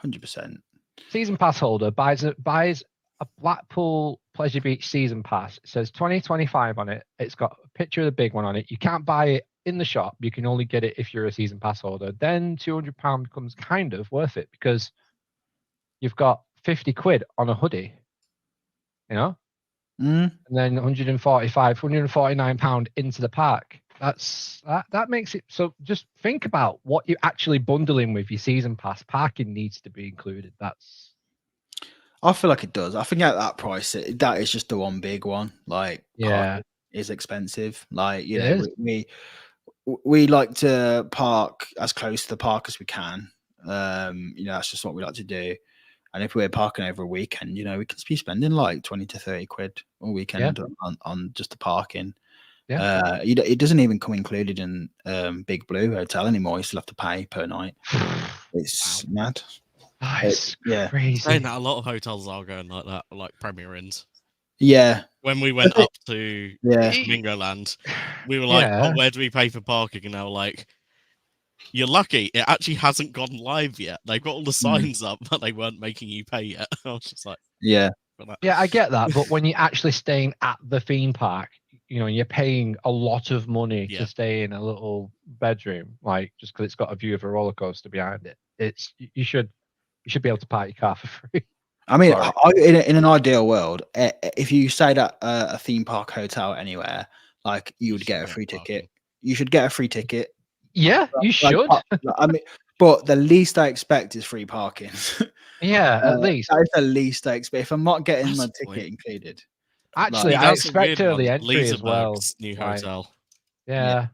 100%. Season pass holder buys a Blackpool Pleasure Beach season pass. It says 2025 on it. It's got a picture of the big one on it. You can't buy it in the shop. You can only get it if you're a season pass holder. Then £200 becomes kind of worth it because you've got 50 quid on a hoodie. You know, Mm. and then 145, 149 pound into the park. That makes it so. Just think about what you're actually bundling with your season pass. Parking needs to be included. I feel like it does. I think at that price, that is just the one big one. Like, Yeah. parking is expensive. Like, you It know, is. we like to park as close to the park as we can. You know, that's just what we like to do. And if we're parking over a weekend, you know, we could be spending like 20 to 30 quid a weekend on just the parking. Yeah. It doesn't even come included in Big Blue Hotel anymore. You still have to pay per night. It's mad. It's crazy. Saying that, a lot of hotels are going like that, like Premier Inns. Yeah. When we went up to Mingoland, we were like, Yeah. "Oh, where do we pay for parking?" And they were like, "You're lucky. It actually hasn't gone live yet. They've got all the signs up, but they weren't making you pay yet." I was just like, Yeah, I get that. But when you're actually staying at the theme park, you know, you're paying a lot of money to stay in a little bedroom, like just because it's got a view of a roller coaster behind it. You should be able to park your car for free. I mean, in an ideal world, if you stayed at a theme park hotel anywhere, like you would get a free ticket. You should get a free ticket. Yeah, you should. I mean, but the least I expect is free parking. Yeah, at least. That is the least I expect. If I'm not getting my ticket included. Actually, I expect early entry as well. New hotel. Yeah.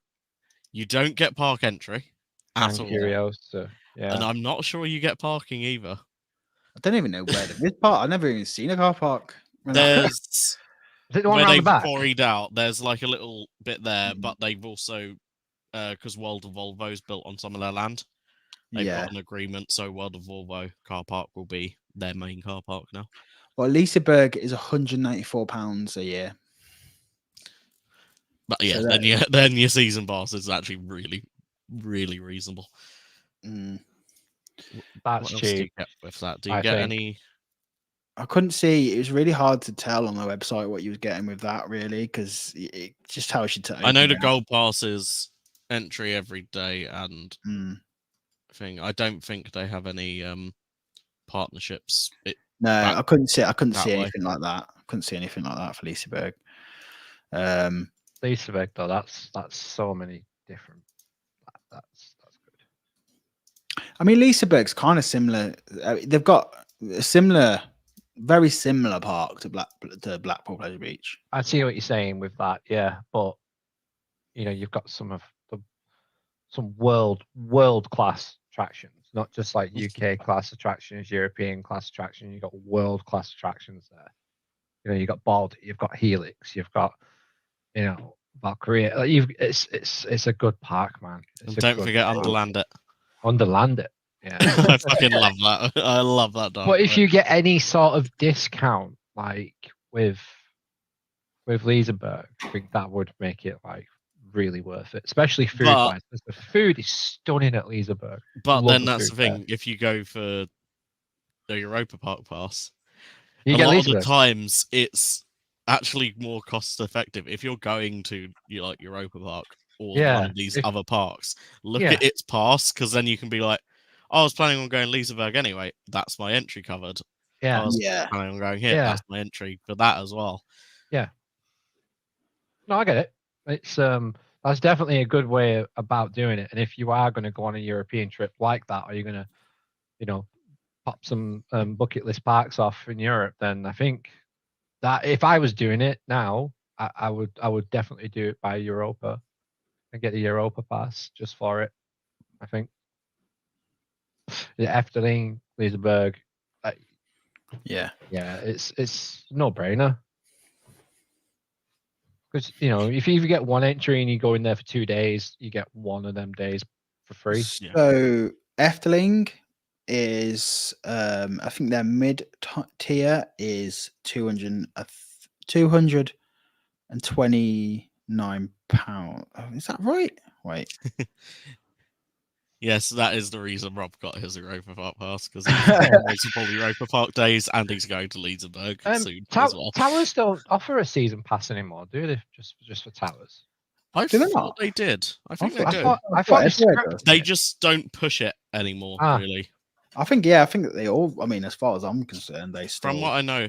You don't get park entry at all. Curioso. Yeah. And I'm not sure you get parking either. I don't even know where there is park. I've never even seen a car park. There's where they've quarried out. There's like a little bit there, but they've also because World of Volvo's built on some of their land. They've got an agreement, so World of Volvo car park will be their main car park now. Well, Liseberg is £194 a year. But yeah, so then your season pass is actually really, really reasonable. That's what cheap. Do you get with that? Do you get any? I couldn't see. It was really hard to tell on the website what you was getting with that, really, because it just tells you to. I know the gold pass is entry every day and thing. I don't think they have any partnerships. I couldn't see. I couldn't see anything like that. I couldn't see anything like that for Liseberg. Liseberg, though, that's so many different. That's good. I mean, Liseberg's kind of similar. They've got a similar, very similar park to Blackpool Pleasure Beach. I see what you're saying with that, yeah, but you know, you've got some world class attractions, not just like UK class attractions, European class attractions. You've got world class attractions there. You know, you've got Baldy, you've got Helix, you've got, you know, Valkyria. Like it's a good park, man. Don't forget Underland it. Underland it. Yeah. I fucking love that. I love that. But if you get any sort of discount, like with Liseberg, I think that would make it like really worth it, especially food wise. The food is stunning at Liseberg. But then that's the thing. If you go for the Europa Park pass, a lot of the times it's actually more cost effective if you're going to Europa Park or one of these other parks. Look at its pass, because then you can be like, I was planning on going Liseberg anyway. That's my entry covered. Yeah. I was planning on going here. Yeah. That's my entry for that as well. Yeah. No, I get it. It's that's definitely a good way about doing it. And if you are going to go on a European trip like that, or you're going to, you know, pop some bucket list parks off in Europe, then I think that if I was doing it now, I would definitely do it by Europa and get the Europa pass just for it. I think. Efteling, Liseberg, it's no brainer. Because you know, if you even get one entry and you go in there for 2 days, you get one of them days for free. So Efteling is, I think their mid tier is £229. Is that right? Wait. Yes, that is the reason Rob got his Europa Park pass, because he's on multiple Europa Park days and he's going to Liseberg soon as well. Towers don't offer a season pass anymore, do they? Just for Towers? I thought they did. I think they do. I thought they just don't push it anymore, really. I think that they all. I mean, as far as I'm concerned, they still. From what I know,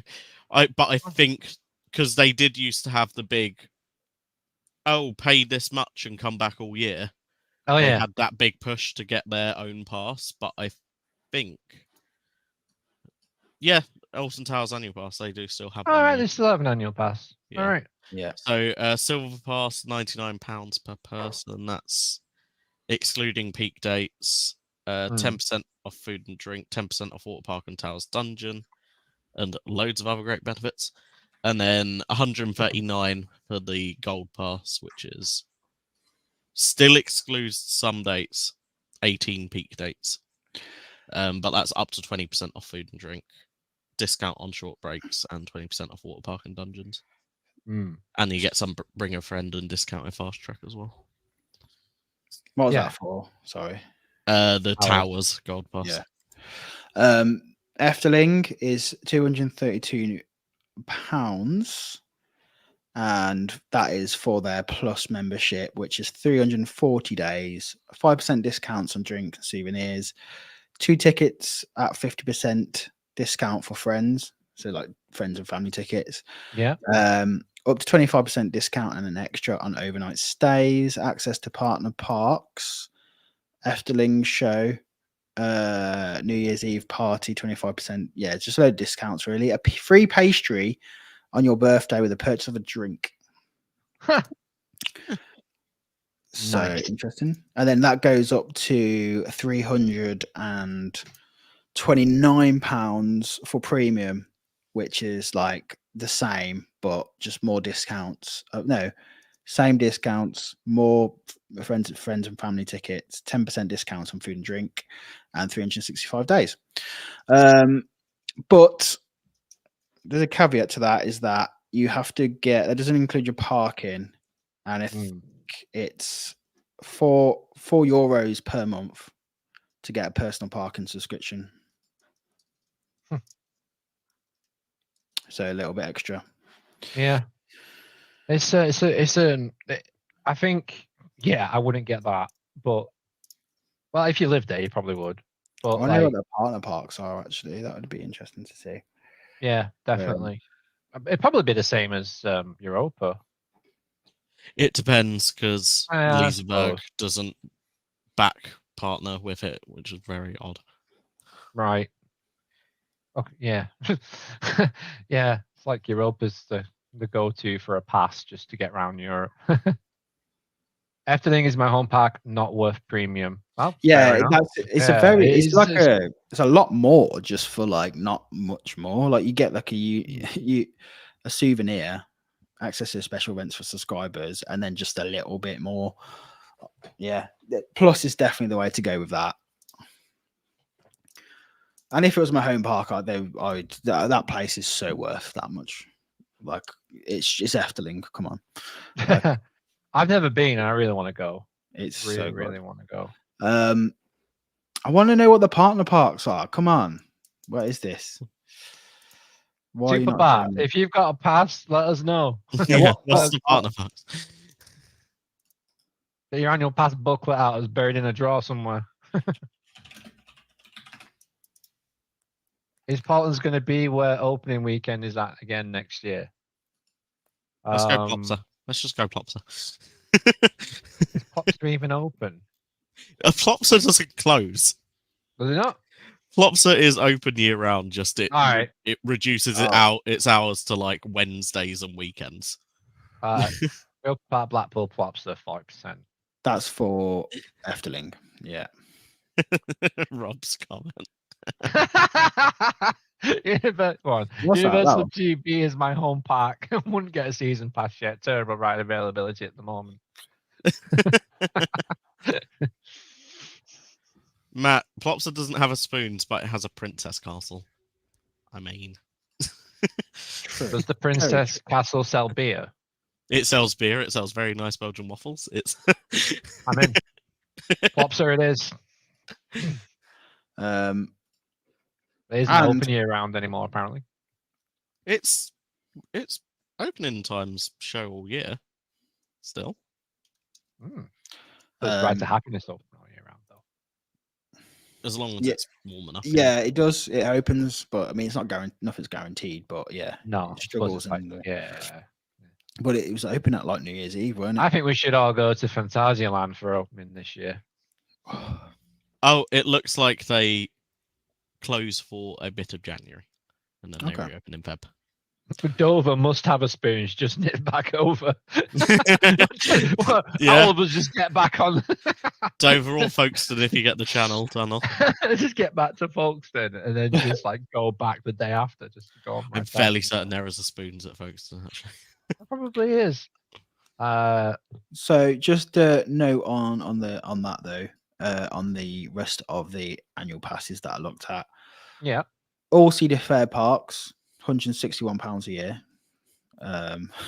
I think because they did used to have the big, pay this much and come back all year. Oh They yeah. had that big push to get their own pass, but I think, yeah, Alton Towers annual pass, they do still have All one. right, they still have an annual pass. Yeah. All right. Yeah. So silver pass, £99 per person. That's excluding peak dates. 10% off food and drink, 10% off Water Park and Towers Dungeon, and loads of other great benefits. And then 139 for the gold pass, which is still excludes some dates, 18 peak dates. But that's up to 20% off food and drink, discount on short breaks, and 20% off Water Park and Dungeons. And you get some bring a friend and discounted fast track as well. What was that for? Sorry. The Towers gold pass. Yeah. Efteling is £232, and that is for their plus membership, which is 340 days, 5% discounts on drinks and souvenirs, 2 tickets at 50% discount for friends, so like friends and family tickets. Yeah. Up to 25% discount and an extra on overnight stays, access to partner parks, Efteling show, New Year's Eve party, 25%. Yeah, just a load of discounts really. A free pastry on your birthday with the purchase of a drink. So Nice. interesting. And then that goes up to £329 for premium, which is like the same, but just more discounts. No, same discounts, more friends and family tickets, 10% discounts on food and drink, and 365 days. But there's a caveat to that, is that you have to get, that doesn't include your parking, and if it's €4 per month to get a personal parking subscription. So a little bit extra. Yeah. I think, yeah, I wouldn't get that, but well, if you live there, you probably would. But I wonder what the partner parks are actually. That would be interesting to see. Yeah, definitely. It'd probably be the same as Europa. It depends, because I Liseberg doesn't back partner with it, which is very odd. Right. Okay. Yeah. Yeah. It's like Europa's the go-to for a pass just to get around Europe. Efteling is my home park, not worth premium. Well, yeah, it's a lot more just for like not much more. Like you get like a souvenir, access to special events for subscribers, and then just a little bit more. Yeah, Plus is definitely the way to go with that. And if it was my home park, that place is so worth that much. Like it's Efteling. Come on. Like, I've never been. And I really want to go. It's really, really want to go. I want to know what the partner parks are. Come on, what is this? Why Super bad. If you've got a pass, let us know. Yeah, what's the partner parks? Get your annual pass booklet out. It's buried in a drawer somewhere. Is Portland's going to be where opening weekend is at again next year? Let's go Plopsa. Let's just go Plopsa. Is Plopsa even open? Plopsa doesn't close. Does it not? Plopsa is open year round. Just it reduces its hours to like Wednesdays and weekends. Real Park Blackpool Plopsa 5%. That's for Efteling. Yeah. Rob's comment. Universal GB is my home park. Wouldn't get a season pass yet. Terrible ride availability at the moment. Matt, Plopsa doesn't have a spoons, but it has a princess castle. I mean, does the princess castle sell beer? It sells beer. It sells very nice Belgian waffles. I'm in. Plopsa it is. It isn't open year round anymore, apparently. It's opening times show all year. Still. It's Ride to Happiness open all year round, though. as long as Yeah. it's warm enough. Yeah, it does. It opens, but I mean, it's not nothing's guaranteed. But yeah, No, it struggles. yeah. But it was open at like New Year's Eve, wasn't it? I think we should all go to Phantasialand for opening this year. Oh, it looks like they close for a bit of January, and then they Okay. reopen in Feb. Dover must have a spoons. Just nip back over. Yeah. All of us just get back on. Dover or Folkestone if you get the channel tunnel. Just get back to Folkestone and then just like go back the day after. Just to go on. I'm fairly certain there is a spoons at Folkestone, actually. It probably is. So just a note on that though, on the rest of the annual passes that I looked at. Yeah. All Cedar Fair parks, £161 a year.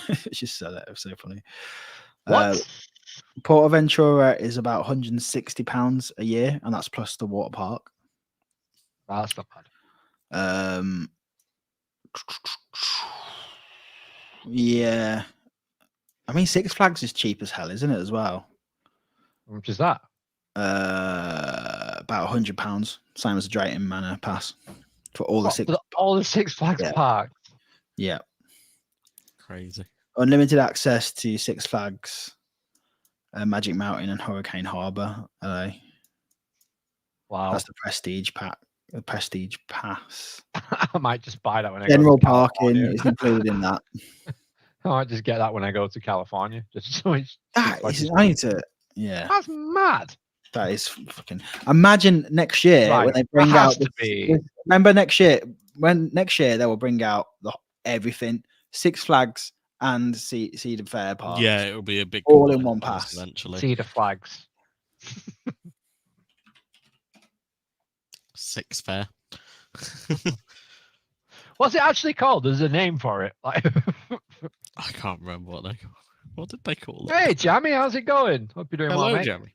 It's just so funny. What? Portaventura is about £160 a year, and that's plus the water park. That's not bad. Yeah. I mean, Six Flags is cheap as hell, isn't it, as well? How much is that? About £100, same as the Drayton Manor pass for all the Six Flags Yeah. parks. Yeah. Crazy. Unlimited access to Six Flags, Magic Mountain, and Hurricane Harbor, LA. Wow. That's the Prestige pack. The Prestige Pass. I might just buy that when I General go to parking California. is included in that. I might just get that when I go to California. Just so it's I need to. Yeah, That's mad. that is fucking. Imagine next year Right, when they bring that has out. to be- Remember next year they will bring out everything, Six Flags and Cedar Fair Park. Yeah, it'll be a big All in combined one pass pass. eventually. See the flags. Six Fair. What's it actually called? There's a name for it. Like, I can't remember what did they call it? hey, Jammy, how's it going? Hope you're doing well, Hello, mate. Jamie.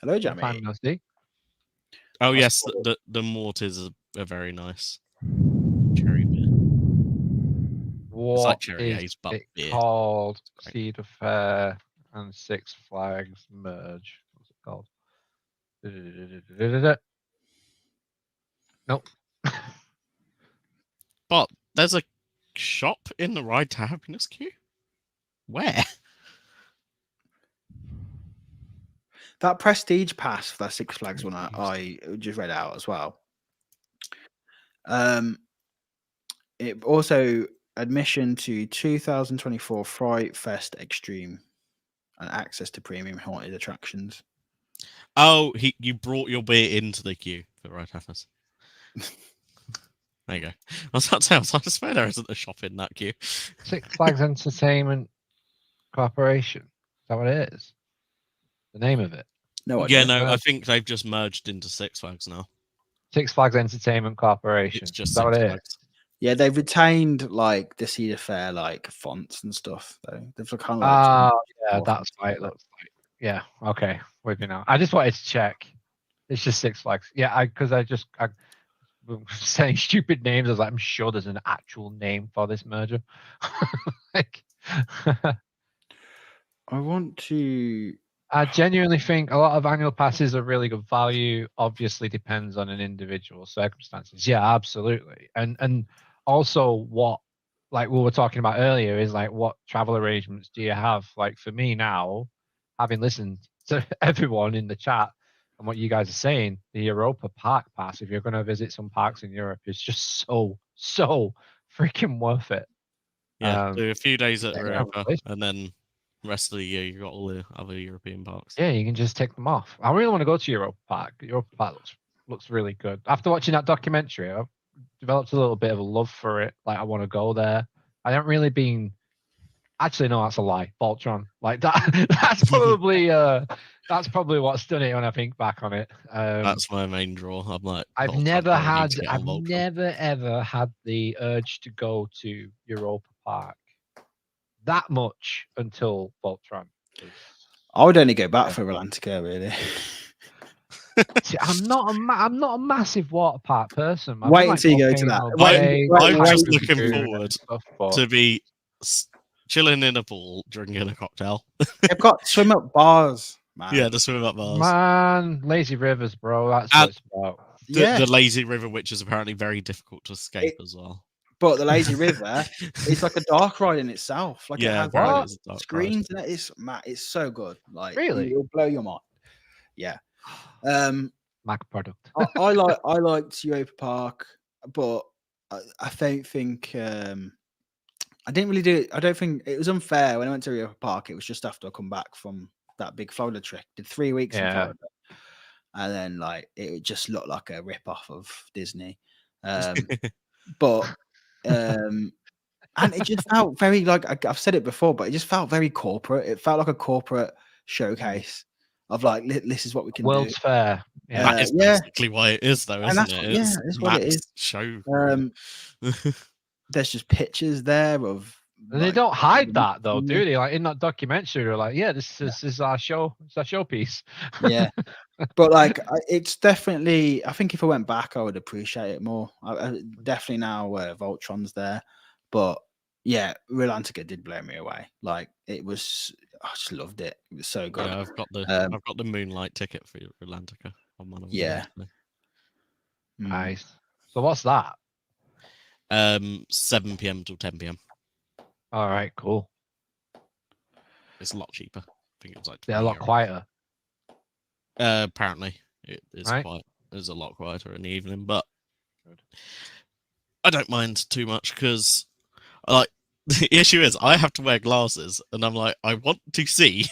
Hello, Long Jamie. time no see. Oh That's yes, cool. the Mortars are very nice. Cherry beer. What like cherry is haze, but it beer. called? Great. Cedar Fair and Six Flags merge. What's it called? Nope. But there's a shop in the Ride to Happiness queue. Where? That Prestige Pass for that Six Flags one I just read out as well. It also admission to 2024 Fright Fest Extreme and access to premium haunted attractions. Oh, you brought your beer into the queue for Ride to Happiness. There you go. I was about to say, I swear there isn't a shop in that queue. Six Flags Entertainment Corporation. Is that what it is? The name of it? No, Yeah, idea. no, I think they've just merged into Six Flags now. Six Flags Entertainment Corporation. It's just Is that what Six it is? Flags. Yeah, they've retained like the Cedar Fair like fonts and stuff though. They've kind of Ah, like yeah, more that's why it fancy. looks like. Yeah, okay, with me now. I just wanted to check. It's just Six Flags. Yeah, I saying stupid names. I was like, I'm sure there's an actual name for this merger. Like, I want to. I genuinely think a lot of annual passes are really good value. Obviously, depends on an individual circumstances. Yeah, absolutely. And also what, like we were talking about earlier, is like what travel arrangements do you have? Like for me now, having listened to everyone in the chat and what you guys are saying, the Europa Park Pass, if you're going to visit some parks in Europe, is just so freaking worth it. Yeah, do a few days at yeah, Europa, please. and then the rest of the year you got all the other European parks. Yeah, you can just take them off. I really want to go to Europa Park. Europa Park looks really good. After watching that documentary, I've developed a little bit of a love for it. Like I want to go there. I haven't really been. Actually, no, that's a lie. Voltron, like that. That's probably what's done it when I think back on it. That's my main draw. I'm like, I've Voltron, never I need to get on Voltron. never ever had the urge to go to Europa Park that much until Voltron. I would only go back for Atlantica, really. See, I'm not a massive water park person. I Wait like until you go to that. Volcano Wait- Bay, I'm wait- just Tiger looking Lagoon and forward stuff, but- to be chilling in a pool, drinking a cocktail. They've got swim up bars. man. Yeah, the swim up bars. Man, lazy rivers, bro. That's And- what it's about. The lazy river, which is apparently very difficult to escape as well. But the lazy river, it's like a dark ride in itself. Like Yeah, it has apparently like it's a dark ride. screens in it. It's so good. Like Really? it'll blow your mind. Yeah. Mac product. I liked Europa Park, but I don't think I didn't really do it. I don't think it was unfair when I went to Europa Park. It was just after I come back from that big Florida trip. Did 3 weeks in Florida, and then like it just looked like a rip off of Disney. But and it just felt very like I've said it before, but it just felt very corporate. It felt like a corporate showcase of like this is what we can World's do. Fair. That is basically why it is, though, isn't it? Yeah, that's what it is. Show. There's just pictures there of. And they don't hide that though, do they? Like in that documentary, they're like, "Yeah, this is our show. It's our showpiece." Yeah, but like it's definitely. I think if I went back, I would appreciate it more. Definitely now Voltron's there, but yeah, Relantica did blow me away. Like it was, I just loved it. It was so good. Yeah, I've got the Moonlight ticket for Atlantica on one of them. Yeah. Nice. So what's that? 7 p.m. till 10 p.m. All right, cool. It's a lot cheaper. I think it was like They're a lot €20. quieter. Apparently, it is Right. quite. It's a lot quieter in the evening, but I don't mind too much because, like, the issue is I have to wear glasses, and I'm like, I want to see.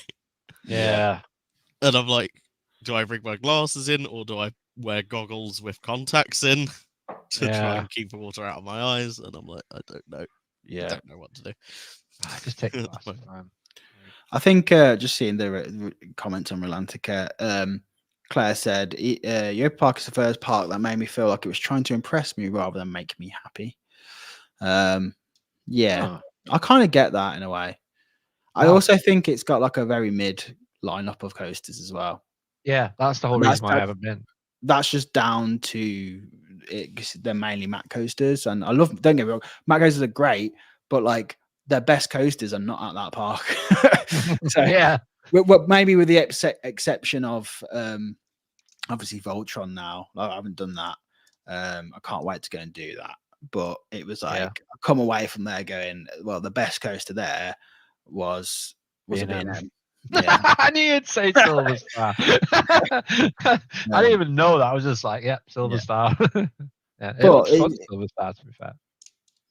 Yeah. And I'm like, do I bring my glasses in, or do I wear goggles with contacts in to try and keep the water out of my eyes? And I'm like, I don't know. Yeah, I don't know what to do. Just take the glasses, man. I think just seeing the comments on Relantica, Claire said, Europa Park is the first park that made me feel like it was trying to impress me rather than make me happy. Yeah, I kind of get that in a way. I also think it's got like a very mid lineup of coasters as well. Yeah, that's the whole reason why I haven't been. That's just down to it. 'Cause they're mainly Mac coasters, and I love. Don't get me wrong, Mac coasters are great, but like their best coasters are not at that park. So yeah, maybe with the exception of obviously Voltron. Now I haven't done that. I can't wait to go and do that. But it was like I come away from there going, well, the best coaster there was a B&M. Yeah. I knew you'd say Silver Star. I didn't even know that. I was just like, yep, Silver Star. Yeah, it looks fun, Silver Star, to be fair.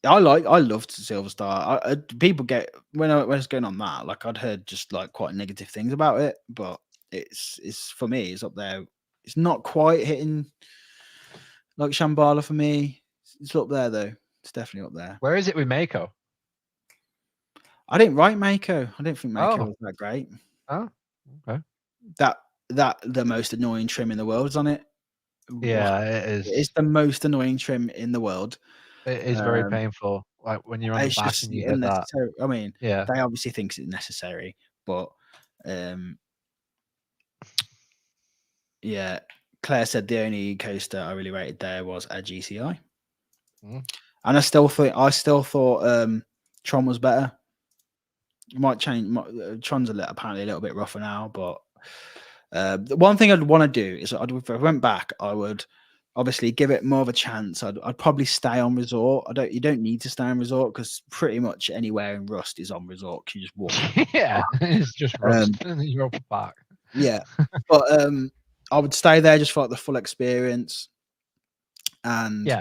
I loved Silver Star. People get when I was going on that, like I'd heard just like quite negative things about it, but it's for me, it's up there. It's not quite hitting like Shambhala for me. It's up there though. It's definitely up there. Where is it with Mako? I didn't write Mako. I didn't think Mako was that great. Oh, okay. That the most annoying trim in the world is on it. Yeah, it is. It's the most annoying trim in the world. It is very painful. Like when you're on the back and you get that. I mean, yeah, they obviously think it's necessary, but yeah. Claire said the only coaster I really rated there was a GCI, and I still thought Tron was better. It might change. Tron's apparently a little bit rougher now, but the one thing I'd want to do is if I went back, I would obviously give it more of a chance. I'd probably stay on resort. You don't need to stay on resort because pretty much anywhere in Rust is on resort. You just walk. Yeah, it's just Rust in the Europa Park. Yeah, but I would stay there just for like the full experience, and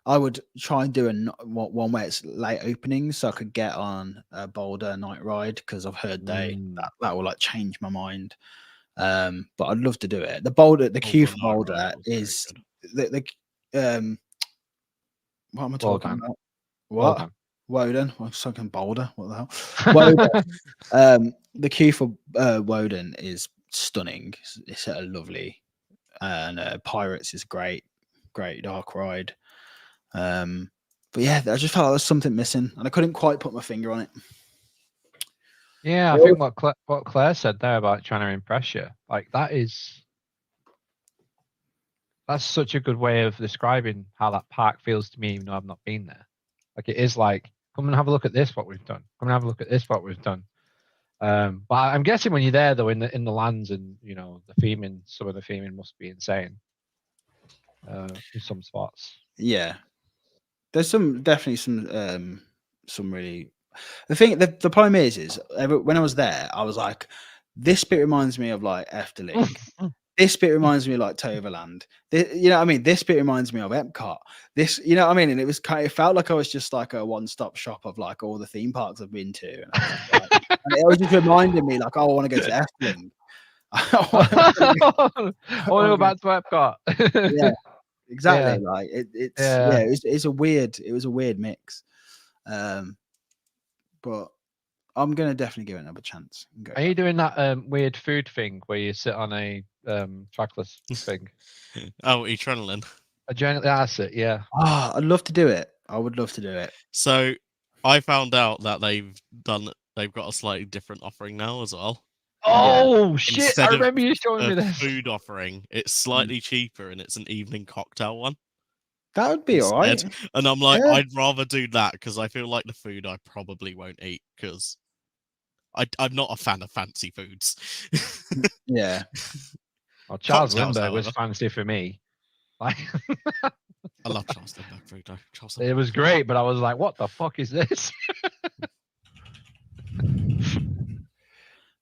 I would try and do one where it's late opening, so I could get on a Boulder night ride because I've heard that will like change my mind. But I'd love to do it. The queue for Boulder is the what am I talking about? What? Woden. I'm talking Boulder. What the hell? Woden. The queue for Woden is stunning. It's a lovely, and Pirates is great dark ride. But yeah, I just felt like there was something missing, and I couldn't quite put my finger on it. Yeah, I think what Claire said there about trying to impress you, like that's such a good way of describing how that park feels to me, even though I've not been there. Like it is like, come and have a look at this, what we've done. Come and have a look at this, what we've done. But I'm guessing when you're there though, in the lands and the theming, some of the theming must be insane. In some spots. Yeah, there's definitely some really. The problem is when I was there, I was like, this bit reminds me of like Efteling. This bit reminds me of like Toverland. You know what I mean? This bit reminds me of Epcot. This, you know what I mean? And it felt like I was just like a one-stop shop of like all the theme parks I've been to. And, and it was just reminding me like, oh, I want to go to Efteling. I want to go back to Epcot. Yeah, exactly. Yeah. Like it's a weird mix. But I'm gonna definitely give it another chance. Are you doing that weird food thing where you sit on a trackless thing? Oh, adrenaline. That's it. Yeah. Oh, I'd love to do it. I would love to do it. So I found out that they've got a slightly different offering now as well. Oh shit! Instead I remember you showing me this food offering. It's slightly cheaper and it's an evening cocktail one. That would be all right. And I'm like, I'd rather do that because I feel like the food I probably won't eat because I'm not a fan of fancy foods. Yeah. Well, Charles Lindbergh was fancy for me. Like, I love Charles Lindbergh food though. It was great, but I was like, what the fuck is this?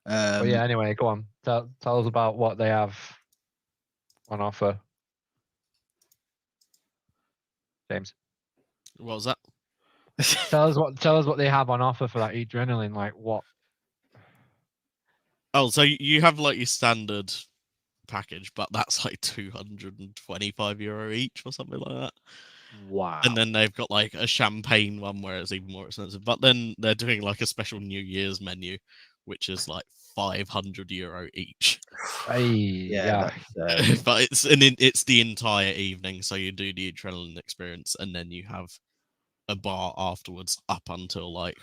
But yeah, anyway, go on. Tell us about what they have on offer. James. What was that? Tell us what they have on offer for that adrenaline. Like what? Oh, so you have like your standard package, but that's like €225 each or something like that. Wow. And then they've got like a champagne one where it's even more expensive. But then they're doing like a special New Year's menu, which is like €500 each. Yeah. But it's the entire evening, so you do the adrenaline experience, and then you have a bar afterwards up until like.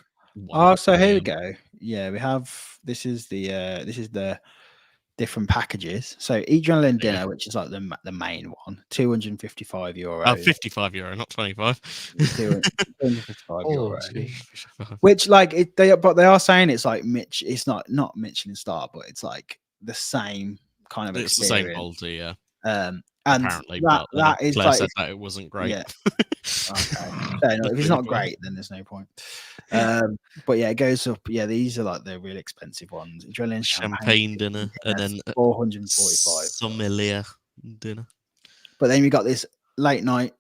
So here we go. Yeah, we have. This is the different packages. So adrenaline dinner, which is like the main one, €255. Oh, €55, not 25. €255. Which like they are saying it's like it's not Michelin star, but it's like the same kind of experience. It's the same quality, yeah. And apparently, that is Claire like said that it wasn't great. Yeah. Okay. If it's not great, then there's no point. But yeah, it goes up. Yeah, these are like the real expensive ones. Adrenaline champagne dinner, and then $445. Sommelier dinner. But then we got this late night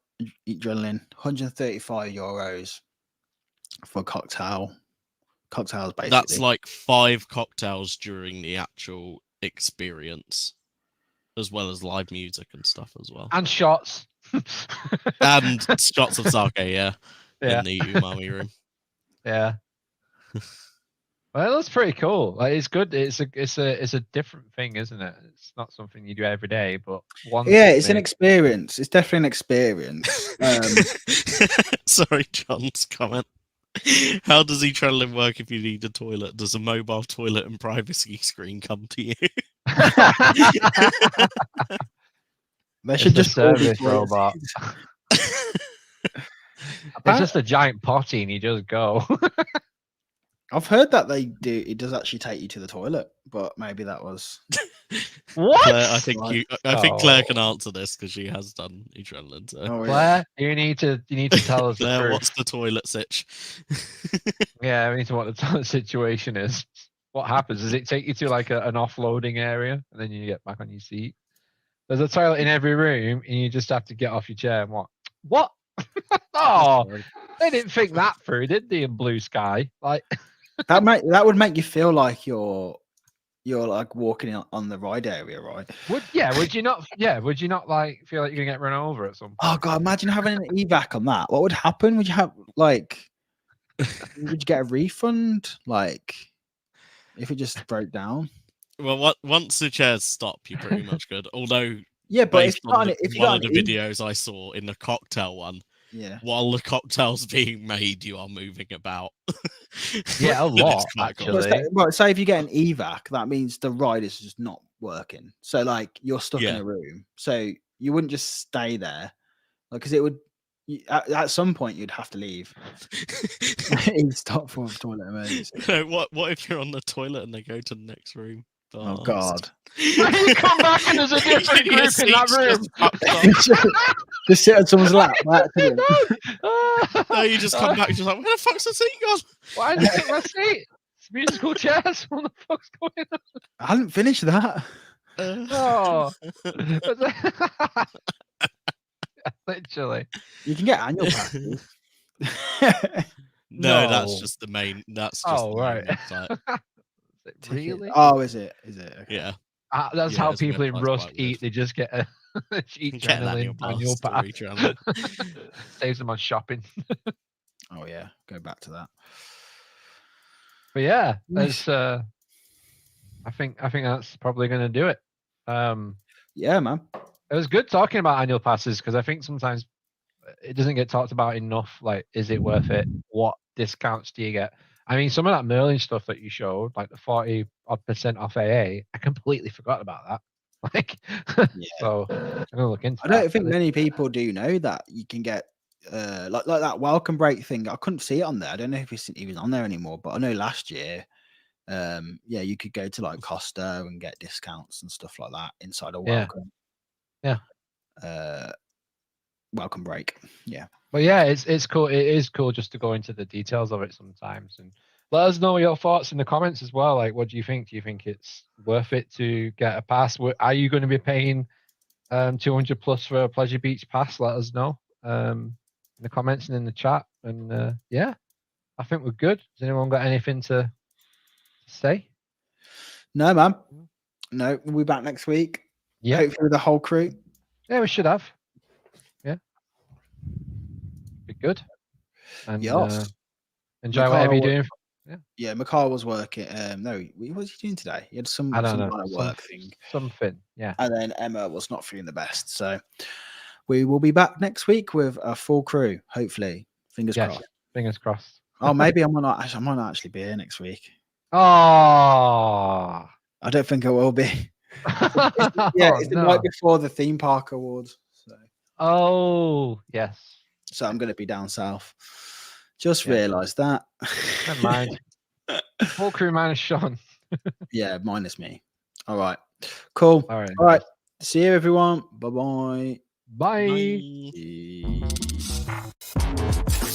adrenaline, €135 for cocktails. Basically, that's like 5 cocktails during the actual experience, as well as live music and stuff as well, and shots. And shots of sake, in the umami room. Yeah. Well, that's pretty cool. Like, it's good. It's a different thing, isn't it? It's not something you do every day, but it's an experience. It's definitely an experience. Sorry, John's comment. How does adrenaline work if you need a toilet? Does a mobile toilet and privacy screen come to you? They should just service robot. It's just a giant potty and you just go. I've heard that it does actually take you to the toilet, but maybe that was what? Claire, I think Claire can answer this because she has done adrenaline. So. Claire, you need to tell us. Claire, the truth. what's the toilet sitch? Yeah, we need to know what the toilet situation is. What happens? Does it take you to like an offloading area and then you get back on your seat? There's a toilet in every room and you just have to get off your chair and what? Oh, they didn't think that through, did they? In Blue Sky, like that would make you feel like you're like walking on the ride area, right? Would you not? Would you not like feel like you're gonna get run over at some point? Oh god, imagine having an evac on that. What would happen? Would you have like? Would you get a refund? Like, if it just broke down? Well, once the chairs stop, you're pretty much good. Although, yeah, but if one of the videos I saw in the cocktail one, while the cocktail's being made, you are moving about. Yeah, a lot actually. Well, say if you get an evac, that means the ride is just not working. So like you're stuck in a room. So you wouldn't just stay there, because it would. At some point, you'd have to leave. You'd stop for toilet emergency. No, what if you're on the toilet and they go to the next room? Oh God! And you come back and there's a different Your group in that seat's room. just fucked up. Just sit on someone's lap. By accident. No, you just come back and just like, where the fuck's the seat gone? Why did you take my seat? It's musical chairs. What the fuck's going on? I hadn't finished that. Oh. Literally. You can get annual passes. No, No. that's just the main. That's just Oh, the main right. website. Is it really? Oh, is it? Is it? Okay. Yeah, That's Yeah, how it's a people bit in quite Rust weird. eat. They just get a each get an annual pass pass. to each other. Saves them on shopping. Oh yeah. Go back to that. But yeah, Nice. there's I think that's probably going to do it. Yeah, man. It was good talking about annual passes because I think sometimes it doesn't get talked about enough. Like, is it worth it? What discounts do you get? I mean, some of that Merlin stuff that you showed, like the 40% off AA, I completely forgot about that. Like, so I'm gonna look into. I don't that. think many people do know that you can get like that welcome break thing. I couldn't see it on there. I don't know if it's even on there anymore, but I know last year, yeah, you could go to like Costa and get discounts and stuff like that inside a welcome. Yeah. Welcome break. Yeah. But yeah, it's cool. It is cool just to go into the details of it sometimes, and let us know your thoughts in the comments as well. Like, what do you think? Do you think it's worth it to get a pass? Are you going to be paying 200 plus for a Pleasure Beach pass? Let us know in the comments and in the chat. And yeah, I think we're good. Has anyone got anything to say? No, man. No, we'll be back next week. Yeah, Hopefully with the whole crew. yeah, we should have. Yeah, be good. And Yes. enjoy whatever you're Mikhail- doing. Yeah, Mikhail was working. No, what was he doing today? He had some I don't know. kind of work thing. Something. Yeah. And then Emma was not feeling the best. So we will be back next week with a full crew, hopefully. Fingers Yes. crossed. Fingers crossed. Oh, maybe I might not actually be here next week. Oh. I don't think I will be. Yeah, it's the night before the theme park awards. Oh, yes. So I'm going to be down south. Just Yeah. realised that. Never mind. Full crew minus Sean. Yeah, minus me. All right. Cool. All right. All right. See you, everyone. Bye-bye. Bye. Bye. Bye.